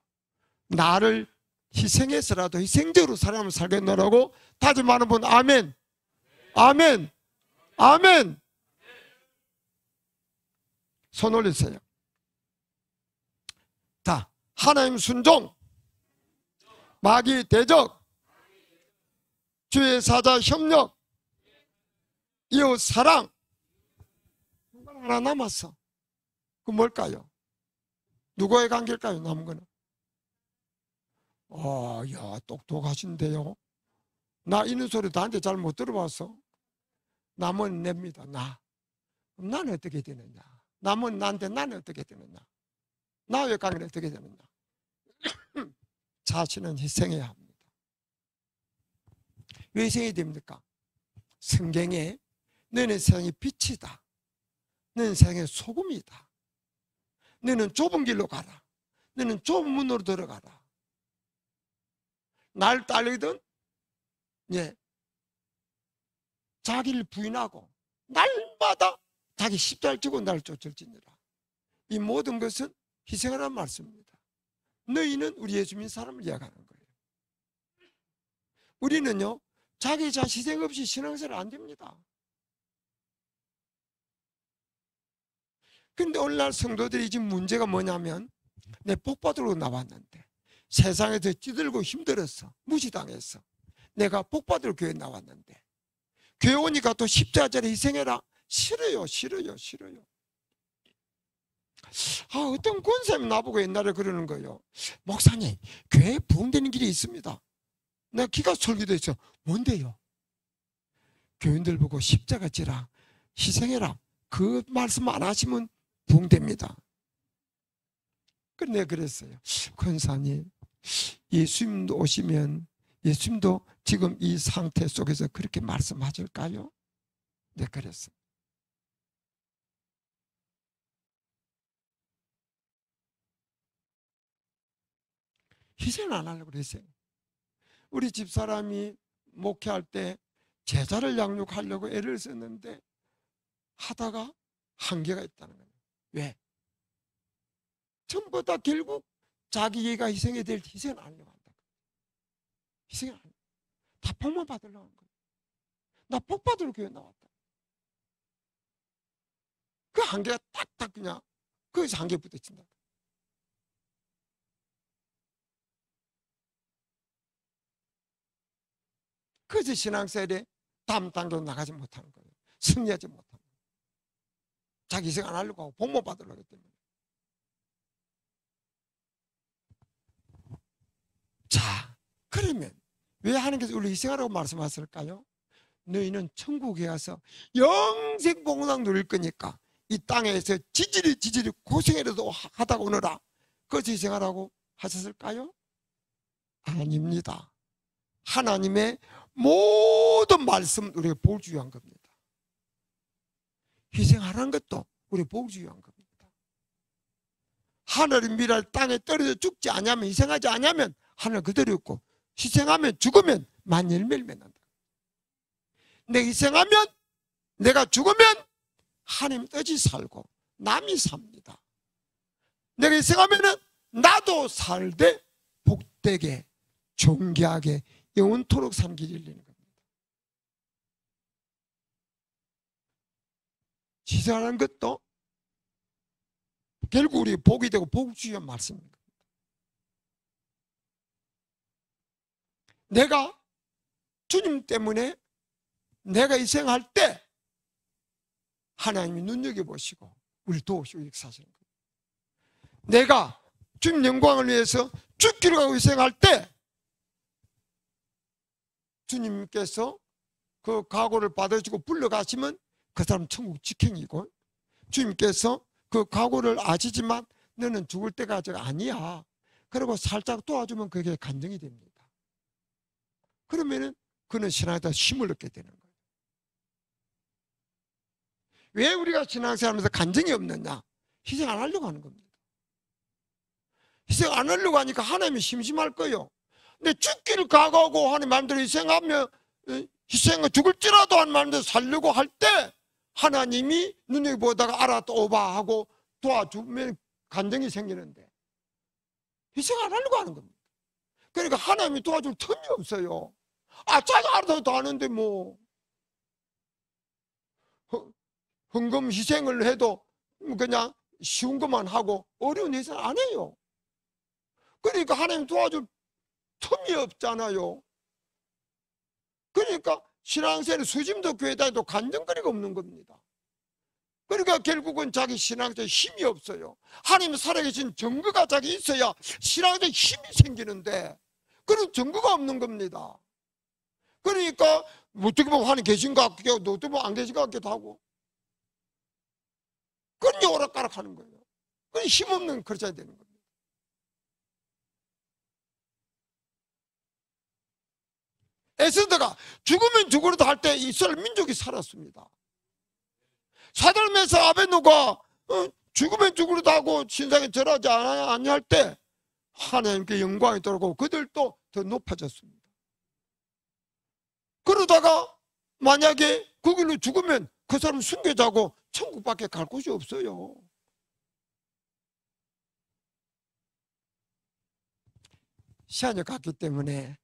나를 희생해서라도 희생적으로 사랑하며 살겠노라고 다짐하는 분, 아멘. 아멘. 아멘. 손 올리세요. 자, 하나님 순종, 마귀 대적, 주의 사자 협력, 이웃 사랑. 하나 남았어. 그 뭘까요? 누구의 관계일까요? 남은 거는? 야, 똑똑하신데요. 나 이런 소리 나한테 잘 못 들어봤어. 남은 냅니다. 나는 어떻게 되느냐? 남은 나한테 나는 어떻게 되느냐? 나의 관계는 어떻게 되느냐? 자신은 희생해야 합니다. 왜 희생해야 됩니까? 성경에 너는 세상의 빛이다, 너는 세상의 소금이다, 너는 좁은 길로 가라, 너는 좁은 문으로 들어가라. 날 따르든 자기를 부인하고 날마다 자기 십자가를 지고 나를 쫓을지니라. 이 모든 것은 희생하라는 말씀입니다. 너희는 우리 예수 믿는 사람을 이야기하는 거예요. 우리는요, 자기 자신 희생 없이 신앙생활 안 됩니다. 그런데 오늘날 성도들이 지금 문제가 뭐냐면, 내 복받으러 나왔는데 세상에서 찌들고 힘들었어. 무시당했어. 내가 복받을 교회 나왔는데 교회 오니까 또 십자가를 희생해라. 싫어요. 어떤 권사님이 나보고 옛날에 그러는 거예요. 목사님, 교회에 부흥되는 길이 있습니다. 내가 기가 설교도 했어. 뭔데요? 교인들 보고 십자가 지라, 희생해라. 그 말씀 안 하시면 부흥됩니다. 내가 그랬어요. 권사님, 예수님도 오시면 예수님도 지금 이 상태 속에서 그렇게 말씀하실까요? 네, 그랬어요. 희생 안 하려고 그랬어요. 우리 집사람이 목회할 때 제자를 양육하려고 애를 썼는데 하다가 한계가 있다는 거예요. 왜? 전부 다 결국 자기 얘가 희생해야 될 희생을 안 하려고 한다. 희생을 안 하려고. 다 복만 받으려고 한 거예요. 나 복 받으러 교회 나왔다. 그 한계가 딱딱 그냥 거기서 한계 부딪힌다. 그래서 신앙생활에 다음 단계로 나가지 못하는 거예요. 승리하지 못하는 거예요. 자기 희생 안 하려고 하고 복만 받으려고 하기 때문에. 자, 그러면 왜 하나님께서 우리 희생하라고 말씀하셨을까요? 너희는 천국에 가서 영생 복락 누릴 거니까 이 땅에서 지질이 고생이라도 하다가 오너라. 그것을 희생하라고 하셨을까요? 아닙니다. 하나님의 모든 말씀 우리가 복주의한 겁니다. 희생하라는 것도 우리 복주의한 겁니다. 하늘의 미랄 땅에 떨어져 죽지 않으면, 희생하지 않으면 하늘 그대로 있고, 희생하면 죽으면 만열매를 맺는다. 내가 희생하면, 내가 죽으면 하나님 뜻이 살고 남이 삽니다. 내가 희생하면 나도 살되 복되게 존귀하게 영원토록 산 길이 열리는 겁니다. 희생하는 것도 결국 우리 복이 되고 복주의한 말씀입니다. 내가 주님 때문에 내가 희생할 때 하나님이 눈여겨보시고 우리 도우시고 역사하시는 거예요. 내가 주님 영광을 위해서 죽기로 하고 희생할 때 주님께서 그 각오를 받아주고 불러가시면 그 사람 천국 직행이고, 주님께서 그 각오를 아시지만 너는 죽을 때가 아직 아니야. 그리고 살짝 도와주면 그게 간증이 됩니다. 그러면은 그는 신앙에다 힘을 얻게 되는 거예요. 왜 우리가 신앙생활하면서 간증이 없느냐? 희생 안 하려고 하는 겁니다. 희생 안 하려고 하니까 하나님이 심심할 거예요. 근데 죽기를 각오하고 하나님 마음대로 희생하며, 희생을 죽을지라도 하는 마음대로 살려고 할 때 하나님이 눈여겨보다가 알아오바 하고 도와주면 간증이 생기는데 희생 안 하려고 하는 겁니다. 그러니까 하나님이 도와줄 틈이 없어요. 자기가 알아서 다 하는데 뭐 헌금 희생을 해도 그냥 쉬운 것만 하고 어려운 희생 안 해요. 그러니까 하나님 도와줄 틈이 없잖아요. 그러니까 신앙생활 수짐도 교회 다니도 간증거리가 없는 겁니다. 그러니까 결국은 자기 신앙생활에 힘이 없어요. 하나님 살아계신 증거가 자기 있어야 신앙생활에 힘이 생기는데 그런 증거가 없는 겁니다. 그러니까 어떻게 보면 하나님 계신 것 같기도 하고 어떻게 보면 안 계신 것 같기도 하고 그런 오락가락 하는 거예요. 그건 힘없는 그러셔야 되는 겁니다. 에스더가 죽으면 죽으라도 할 때 이스라엘 민족이 살았습니다. 사달메사 아벤누가 죽으면 죽으라도 하고 신상에 절하지 아니할 때 하나님께 영광이 돌고 그들도 더 높아졌습니다. 그러다가 만약에 그 길로 죽으면 그 사람 순교자고 천국밖에 갈 곳이 없어요. 시간이 갔기 때문에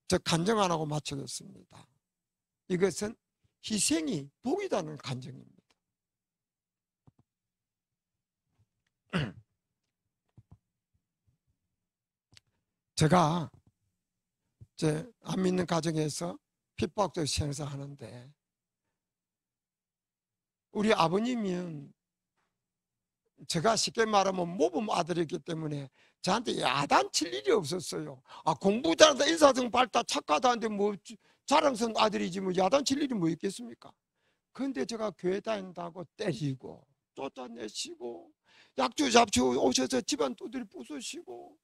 저 간증 안 하고 마치겠습니다. 이것은 희생이 복이라는 간증입니다. 제가 안 믿는 가정에서 핍박도 생사하는데 우리 아버님은 제가 쉽게 말하면 모범 아들이기 때문에 저한테 야단칠 일이 없었어요. 공부 잘한다, 인사성 밝다, 착하다는데 뭐 자랑스러운 아들이지 뭐 야단칠 일이 뭐 있겠습니까? 그런데 제가 교회 다닌다고 때리고 쫓아내시고 약주 잡초 오셔서 집안 두드려 부수시고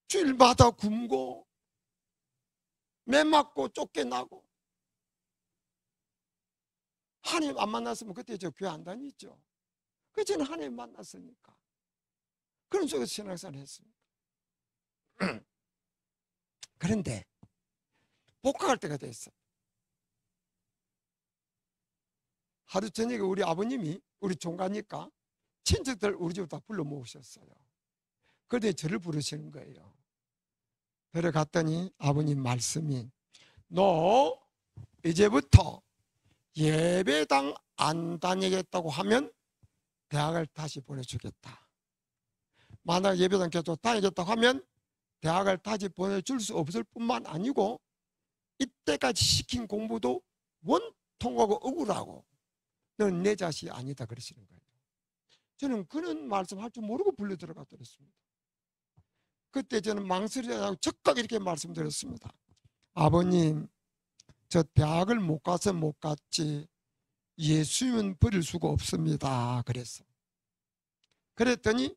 주일마다 굶고 매 맞고 쫓겨나고 하나님 안 만났으면 그때 저 교회 안 다녔죠. 그 저는 하나님 만났으니까 그런 속에서 신앙생활을 했습니다. 그런데 복학할 때가 됐어. 하루 저녁에 우리 아버님이 우리 종가니까 친척들 우리 집 다 불러 모으셨어요. 그런데 저를 부르시는 거예요. 들어갔더니 아버님 말씀이 너 이제부터 예배당 안 다니겠다고 하면 대학을 다시 보내주겠다. 만약 예배당 계속 다니겠다고 하면 대학을 다시 보내줄 수 없을 뿐만 아니고 이때까지 시킨 공부도 원통하고 억울하고 너는 내 자식이 아니다 그러시는 거예요. 저는 그런 말씀할 줄 모르고 불려 들어갔더랬습니다. 그때 저는 망설이지 적극 이렇게 말씀드렸습니다. 아버님, 저 대학을 못 가서 못 갔지 예수님은 버릴 수가 없습니다. 그랬어. 그랬더니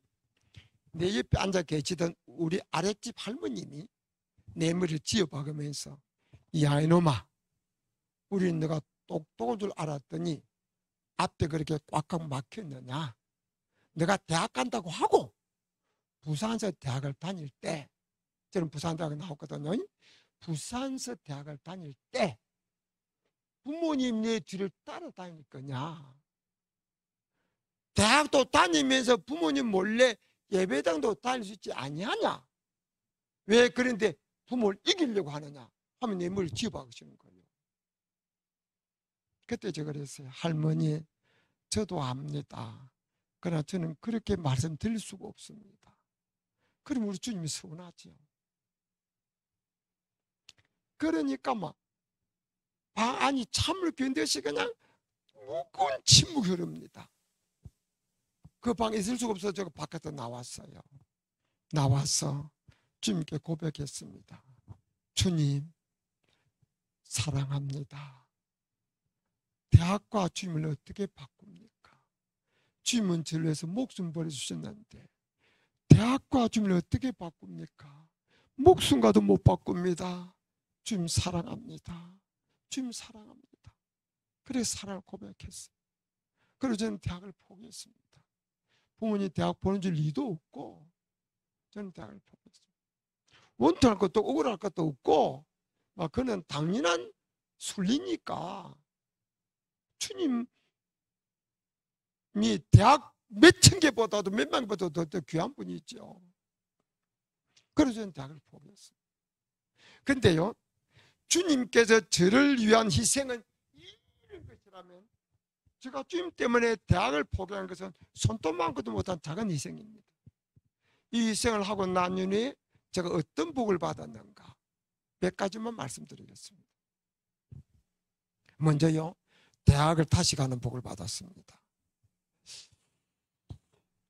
내 옆에 앉아 계시던 우리 아랫집 할머님이 내 머리를 쥐어박으면서 야 이놈아, 우리는 너가 똑똑한 줄 알았더니 앞에 그렇게 꽉꽉 막혔느냐. 내가 대학 간다고 하고 부산서 대학을 다닐 때, 저는 부산대학에 나왔거든요. 부산서 대학을 다닐 때 부모님 내 뒤를 따라다닐 거냐. 대학도 다니면서 부모님 몰래 예배당도 다닐 수 있지 아니하냐. 왜 그런데 부모를 이기려고 하느냐 하면 내 머리를 쥐어박으시는 거예요. 그때 제가 그랬어요. 할머니, 저도 압니다. 그러나 저는 그렇게 말씀드릴 수가 없습니다. 그럼 우리 주님이 서운하죠. 그러니까 막 방 안이 참을 견뎌시 그냥 무거운 침묵이 흐릅니다. 그 방에 있을 수가 없어서 제가 바깥에 나왔어요. 나와서 주님께 고백했습니다. 주님, 사랑합니다. 대학과 주님을 어떻게 바꿉니까? 주님은 저를 위해서 목숨 버려주셨는데 대학과 주님을 어떻게 바꿉니까? 목숨과도 못 바꿉니다. 주님 사랑합니다. 주님 사랑합니다. 그래서 사랑을 고백했어요. 그래서 저는 대학을 포기했습니다. 부모님 대학 보내줄 리도 없고 저는 대학을 포기했습니다. 원통할 것도 억울할 것도 없고 막 그는 당연한 순리니까 주님이 대학 몇천 개보다도 몇만 개보다도 더 귀한 분이죠. 그래서 저는 대학을 포기했어요. 근데요, 주님께서 저를 위한 희생은 이런 것이라면 제가 주님 때문에 대학을 포기한 것은 손톱만큼도 못한 작은 희생입니다. 이 희생을 하고 난 후에 제가 어떤 복을 받았는가 몇 가지만 말씀드리겠습니다. 먼저요, 대학을 다시 가는 복을 받았습니다.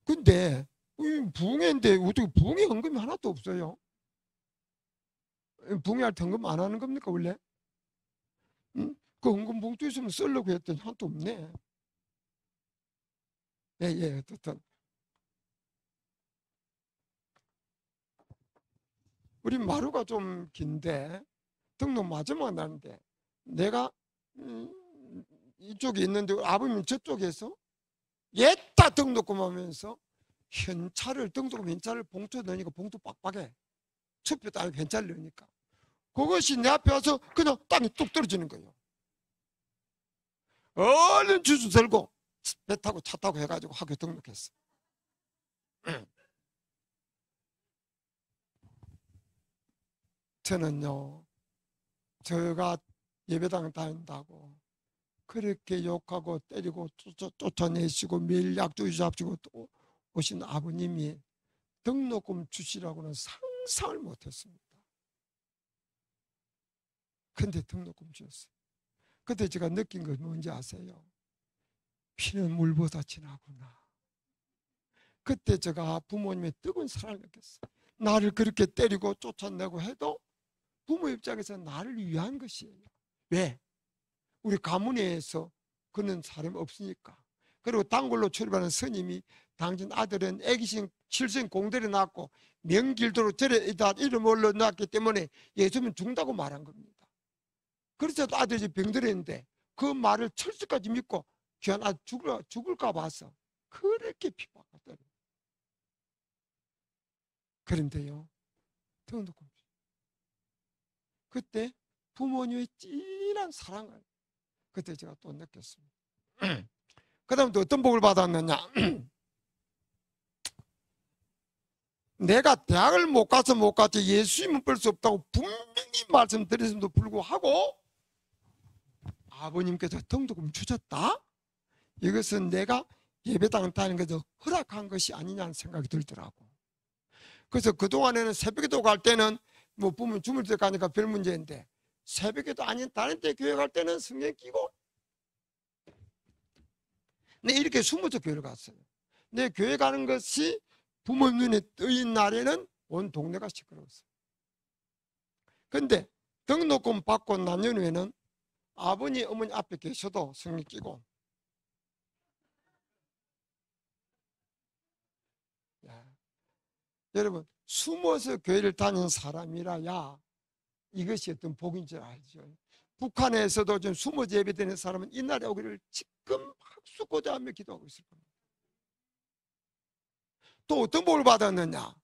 근데 부흥회인데 어떻게 부흥회 헌금이 하나도 없어요? 부흥회할 때 헌금 안 하는 겁니까 원래? 응? 그 헌금 봉투 있으면 쓰려고 했더니 하나도 없네. 예, 어떻든 우리 마루가 좀 긴데 등록 마지막 나는데 내가 이쪽에 있는데 아버님 저쪽에서 옛다 등록금 하면서 현찰을 등록금 현찰을 봉투에 넣으니까 봉투 빡빡해. 첩표 땅에 현찰을 넣으니까 그것이 내 앞에 와서 그냥 땅에 뚝 떨어지는 거예요. 얼른 주소 들고 배 타고 차 타고 해가지고 학교 등록했어. 저는요, 제가 예배당 다닌다고 그렇게 욕하고 때리고 쫓아내시고 매일 약주 잡시고 오신 아버님이 등록금 주시라고는 상상을 못했습니다. 근데 등록금 주셨어요. 그때 제가 느낀 건 뭔지 아세요? 피는 물보다 진하구나. 그때 제가 부모님의 뜨거운 사랑을 느꼈어요. 나를 그렇게 때리고 쫓아내고 해도 부모 입장에서 나를 위한 것이에요. 왜? 우리 가문에서 그런 사람이 없으니까. 그리고 단골로 출입하는 스님이 당신 아들은 애기신 칠성 공들여 낳고 명길도로 절에다 이름 올려놨기 때문에 예수님은 죽는다고 말한 겁니다. 그래서 아들이 병들었는데 그 말을 철수까지 믿고 귀한 아들 죽을까 봐서 그렇게 핍박하더라고요. 그런데요, 등록금 그때 부모님의 진한 사랑을 그때 제가 또 느꼈습니다. 그 다음 또 어떤 복을 받았느냐. 내가 대학을 못 가서 예수님은 볼 수 없다고 분명히 말씀드렸음에도 불구하고 아버님께서 등록금 주셨다? 이것은 내가 예배당 다니는 것도 허락한 것이 아니냐는 생각이 들더라고. 그래서 그동안에는 새벽에도 갈 때는 뭐 부모님 주물 때 가니까 별 문제인데 새벽에도 아닌 다른 때 교회 갈 때는 성경 끼고 내 이렇게 숨어서 교회를 갔어요. 내 교회 가는 것이 부모 눈에 뜨인 날에는 온 동네가 시끄러웠어요. 근데 등록금 받고 난 후에는 아버님 어머니 앞에 계셔도 성경 끼고 여러분 숨어서 교회를 다니는 사람이라야 이것이 어떤 복인 줄 알죠. 북한에서도 좀 숨어서 예배드리는 사람은 이날에 오기를 지금 학수고자하며 기도하고 있을 겁니다. 또 어떤 복을 받았느냐.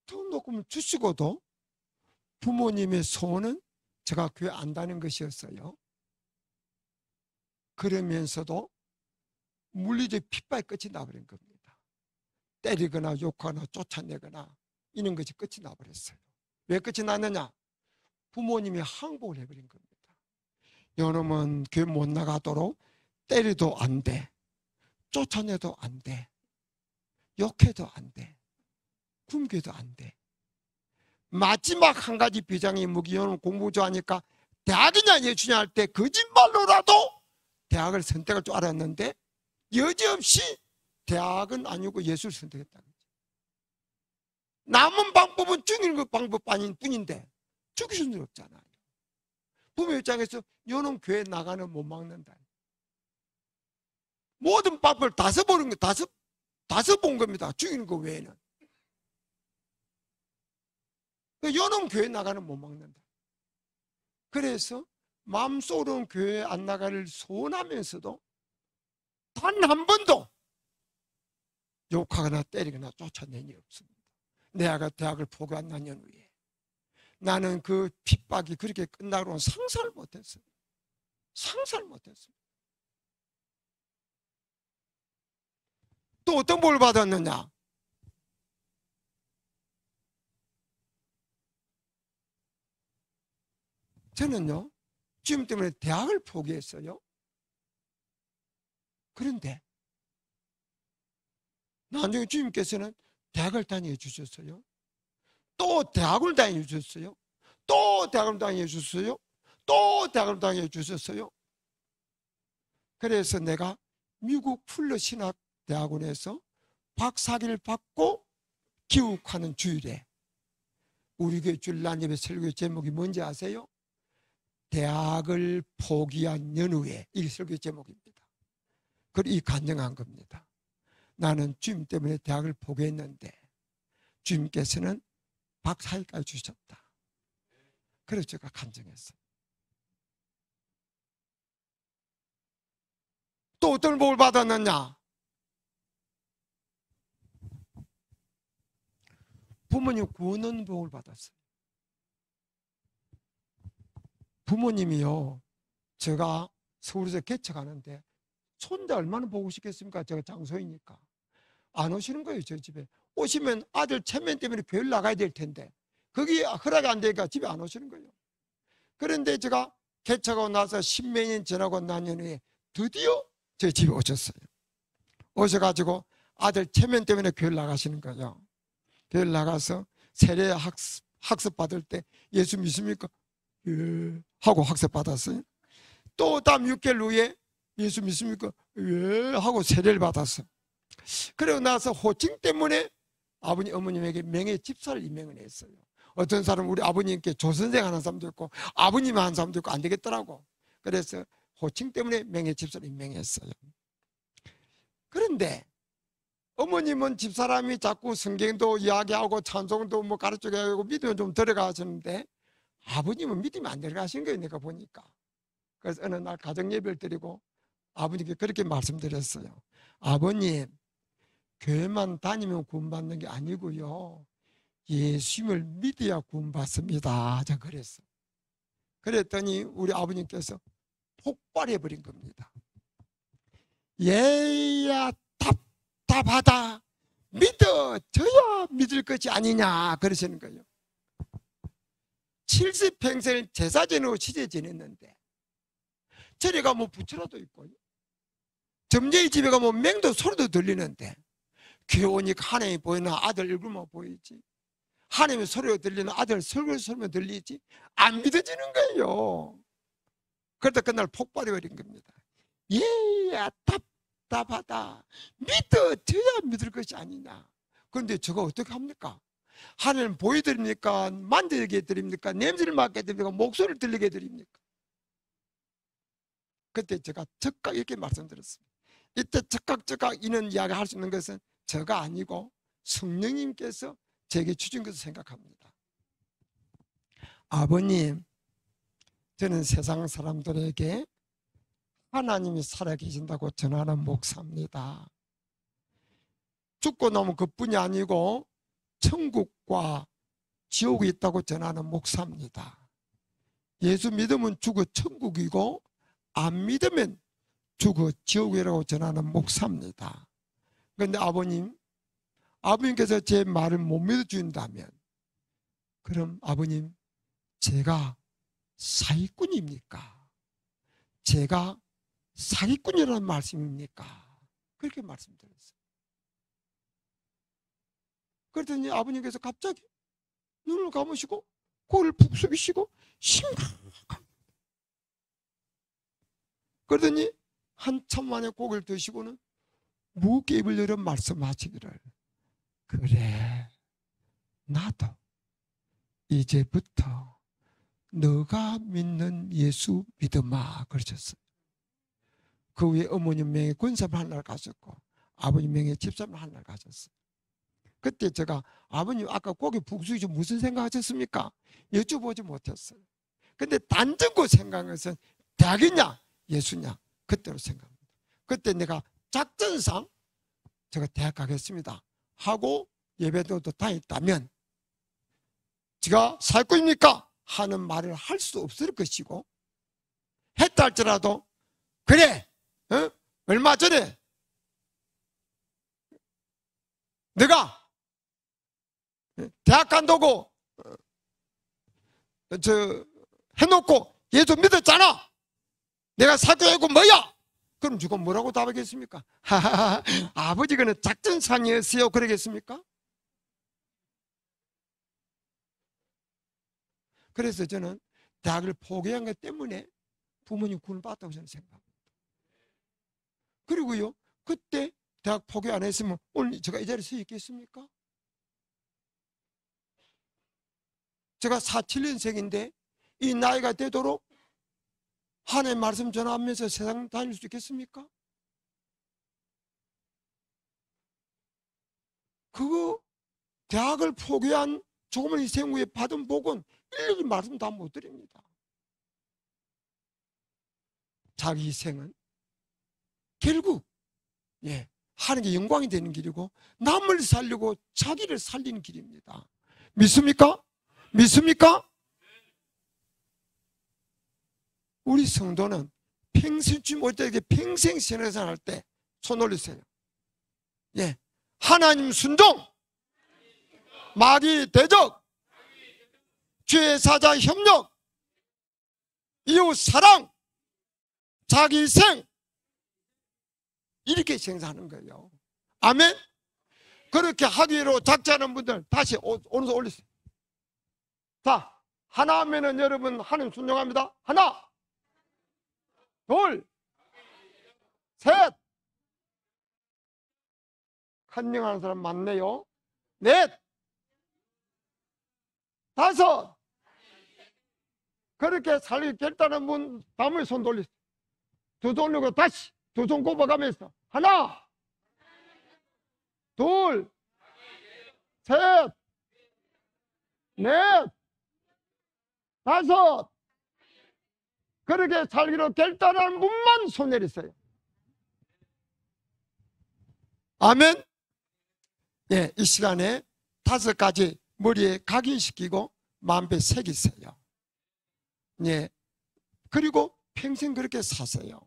등록금을 주시고도 부모님의 소원은 제가 교회 안 다니는 것이었어요. 그러면서도 물리적 핍박이 끝이 나버린 겁니다. 때리거나 욕하거나 쫓아내거나 이런 것이 끝이 나버렸어요. 왜 끝이 났느냐? 부모님이 항복을 해버린 겁니다. 여러분 교회 못 나가도록 때려도 안 돼, 쫓아내도 안 돼, 욕해도 안 돼, 굶겨도 안 돼. 마지막 한 가지 비장의 무기, 여러분 공부 좋아하니까 대학이냐 예수냐 할 때 거짓말로라도 대학을 선택할 줄 알았는데 여지없이 대학은 아니고 예수를 선택했다는 거죠. 남은 방법은 죽이는 그 방법 아닌 뿐인데 죽일 수는 없잖아요. 부모 입장에서 요놈 교회 나가는 못 막는다. 모든 방법을 다 써보는 거, 다 써본 겁니다. 죽이는 거 외에는. 요놈 교회 나가는 못 막는다. 그래서 마음속으로는 교회 안 나가를 소원하면서도 단 한 번도 욕하거나 때리거나 쫓아낸 일 없습니다. 내가 대학을 포기한 난 후에 나는 그 핍박이 그렇게 끝나고는 상상을 못했어요. 상상을 못했어요. 또 어떤 복을 받았느냐? 저는요 주님 때문에 대학을 포기했어요. 그런데 나중에 주님께서는 대학을 다니게 주셨어요. 또 대학을 다니게 주셨어요. 또 대학을 다니게 주셨어요. 또 대학을 다니게 주셨어요. 그래서 내가 미국 풀러 신학대학원에서 박사학위를 받고 기욱하는 주일에 우리 교회 주일날 예배 설교 제목이 뭔지 아세요? 대학을 포기한 연후에, 이 설교 제목입니다. 그걸 이 간증한 겁니다. 나는 주님 때문에 대학을 포기했는데 주님께서는 박사학위까지 주셨다. 그래서 제가 간증했어요. 또 어떤 복을 받았느냐? 부모님 구원 복을 받았어요. 부모님이요, 제가 서울에서 개척하는데 손자 얼마나 보고 싶겠습니까? 제가 장소이니까 안 오시는 거예요. 저희 집에 오시면 아들 체면 때문에 교회를 나가야 될 텐데 거기 허락이 안 되니까 집에 안 오시는 거예요. 그런데 제가 개척하고 나서 10몇 년 지나고 난 후에 드디어 저희 집에 오셨어요. 오셔가지고 아들 체면 때문에 교회를 나가시는 거예요. 교회를 나가서 세례 학습 받을 때 예수 믿습니까? 예. 하고 학습 받았어요. 또 다음 6개월 후에 예수 믿습니까? 예. 하고 세례를 받았어요. 그러고 나서 호칭 때문에 아버님, 어머님에게 명예 집사를 임명을 했어요. 어떤 사람은 우리 아버님께 조선생 하는 사람도 있고 아버님 하는 사람도 있고 안 되겠더라고. 그래서 호칭 때문에 명예 집사를 임명했어요. 그런데 어머님은 집사람이 자꾸 성경도 이야기하고 찬송도 뭐 가르쳐게 하고 믿으면 좀 들어가셨는데 아버님은 믿으면 안 들어가신 거예요. 내가 보니까. 그래서 어느 날 가정 예배를 드리고 아버님께 그렇게 말씀드렸어요. 아버님, 교회만 다니면 구원받는 게 아니고요, 예수님을 믿어야 구원받습니다. 제가 그랬어요. 그랬더니 우리 아버님께서 폭발해버린 겁니다. 얘야 답답하다, 믿어져야 믿을 것이 아니냐 그러시는 거예요. 70평생을 제사 지내고 시제 지냈는데 절에 가면 부처라도 있고 점쟁이 집에 가면 맹도 소리도 들리는데 교회 오니까 하나님이 보이나 아들 얼굴만 보이지, 하나님의 소리가 들리는 아들 설교 소리만 들리지 안 믿어지는 거예요. 그러다 그날 폭발해버린 겁니다. 얘야 답답하다, 믿어져야 믿을 것이 아니냐. 그런데 저거 어떻게 합니까? 하나님 보여드립니까? 만들게 드립니까? 냄새를 맡게 드립니까? 목소리를 들리게 드립니까? 그때 제가 즉각 이렇게 말씀드렸습니다. 이때 즉각 이런 이야기 할 수 있는 것은 저가 아니고 성령님께서 제게 주신 것을 생각합니다. 아버님, 저는 세상 사람들에게 하나님이 살아계신다고 전하는 목사입니다. 죽고 나면 그뿐이 아니고 천국과 지옥이 있다고 전하는 목사입니다. 예수 믿으면 죽어 천국이고 안 믿으면 죽어 지옥이라고 전하는 목사입니다. 그런데 아버님께서 제 말을 못 믿어준다면 그럼 아버님, 제가 사기꾼입니까? 제가 사기꾼이라는 말씀입니까? 그렇게 말씀드렸어요. 그랬더니 아버님께서 갑자기 눈을 감으시고 고개를 푹 숙이시고 심각합니다. 그러더니 한참 만에 고개를 드시고는 무게 입을 열어 말씀하시기를, 그래, 나도 이제부터 너가 믿는 예수 믿음아 그러셨어요. 그 후에 어머님 명예 권사를 한 날 가셨고 아버님 명예 집사를 한 날 가셨어요. 그때 제가 아버님 아까 고개 푹 숙이시고 무슨 생각하셨습니까? 여쭤보지 못했어요. 근데 단정고 생각한 것은 대학이냐 예수냐 그때로 생각합니다. 그때 내가 작전상 제가 대학 가겠습니다 하고 예배도 다녔다면 제가 사기꾼입니까? 하는 말을 할 수 없을 것이고, 했다 할지라도 그래, 얼마 전에 내가 대학 간다고 해놓고 예수 믿었잖아, 내가 사교하고 뭐야? 그럼 지금 뭐라고 답하겠습니까? 하하하, 아버지 그는 작전상이었어요 그러겠습니까? 그래서 저는 대학을 포기한 것 때문에 부모님 구원을 받았다고 저는 생각합니다. 그리고요, 그때 대학 포기 안 했으면 오늘 제가 이 자리에 서 있겠습니까? 제가 47년생인데 이 나이가 되도록 하나님의 말씀 전하면서 세상 다닐 수 있겠습니까? 그거 대학을 포기한 조금은 희생 후에 받은 복은 일일이 말씀 다 못 드립니다. 자기 희생은 결국 하나님께 영광이 되는 길이고 남을 살리고 자기를 살리는 길입니다. 믿습니까? 믿습니까? 우리 성도는 평생 못하게 평생 신앙생활 할 때 손 올리세요. 하나님 순종, 마귀 대적, 죄 사자 협력, 이웃 사랑, 자기 희생, 이렇게 생사하는 거예요. 아멘. 그렇게 하기로 작정하는 분들 다시 오른손 올리세요. 자, 하나 하면은 여러분 하나님 순종합니다. 하나, 둘, 셋. 간증하는 사람 많네요. 넷, 다섯. 그렇게 살기 결단한 분 다음에 손 돌리세요. 두 손 올리고 다시 두 손 꼽아가면서 하나, 둘, 셋, 넷, 다섯. 그렇게 살기로 결단한 분만 손 내리세요. 아멘. 예, 이 시간에 5가지 머리에 각인시키고 마음에 새기세요. 예, 그리고 평생 그렇게 사세요.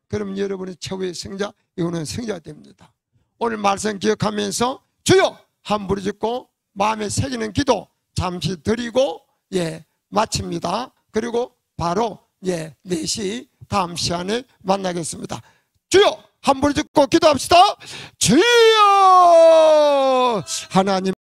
그럼 여러분이 최후의 승자, 이거는 승자가 됩니다. 오늘 말씀 기억하면서 주여 한 부르짖고 마음에 새기는 기도 잠시 드리고 예 마칩니다. 그리고 바로 4시 다음 시간에 만나겠습니다. 주여 한 부르짖고 기도합시다. 주여 하나님